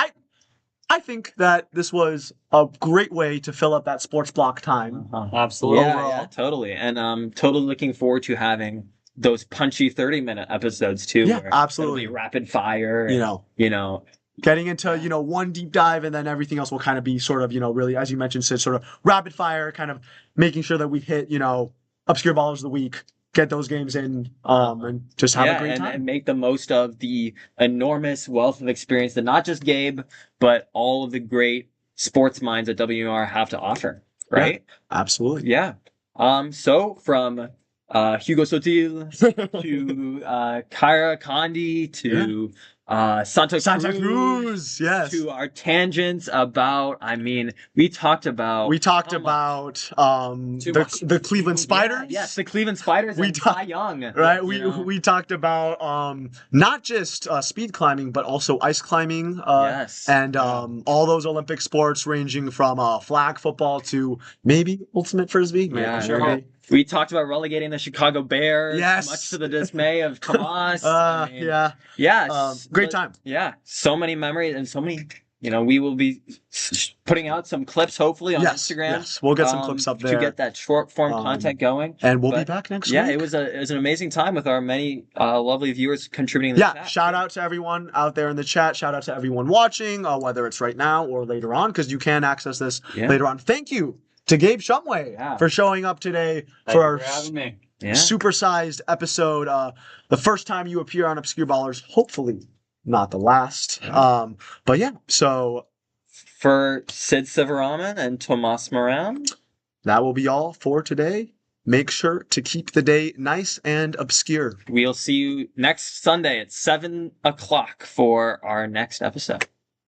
I think that this was a great way to fill up that sports block time. Absolutely. Yeah, totally. And I'm totally looking forward to having those punchy 30-minute episodes too. Yeah, where absolutely. It'll be rapid fire. And, getting into, one deep dive, and then everything else will kind of be sort of, really, as you mentioned, Sid, sort of rapid fire, kind of making sure that we hit, obscure ballers of the week, get those games in, and just have a great time. And make the most of the enormous wealth of experience that not just Gabe, but all of the great sports minds that WR have to offer, right? Yeah, absolutely. Yeah. So from Hugo Sotil to Kyra Condi to Santa Cruz, yes. to our tangents about. I mean, we talked about the Cleveland Spiders. Yes, the Cleveland Spiders and Cy Young. Right. We talked about not just speed climbing but also ice climbing. Yes. And all those Olympic sports ranging from flag football to maybe ultimate frisbee. Yeah, sure. We talked about relegating the Chicago Bears, yes, much to the dismay of Tomas. Great time. Yeah, so many memories and so many. We will be putting out some clips hopefully on Instagram. Yes, we'll get some clips up there to get that short form content going. And we'll be back next week. Yeah, it was an amazing time with our many lovely viewers contributing. In the chat. Shout out to everyone out there in the chat. Shout out to everyone watching, whether it's right now or later on, because you can access this later on. Thank you to Gabe Shumway for showing up today for our supersized episode. The first time you appear on Obscure Ballers, hopefully not the last. But yeah, so for Sid Sivaraman and Tomas Moran, that will be all for today. Make sure to keep the day nice and obscure. We'll see you next Sunday at 7 o'clock for our next episode.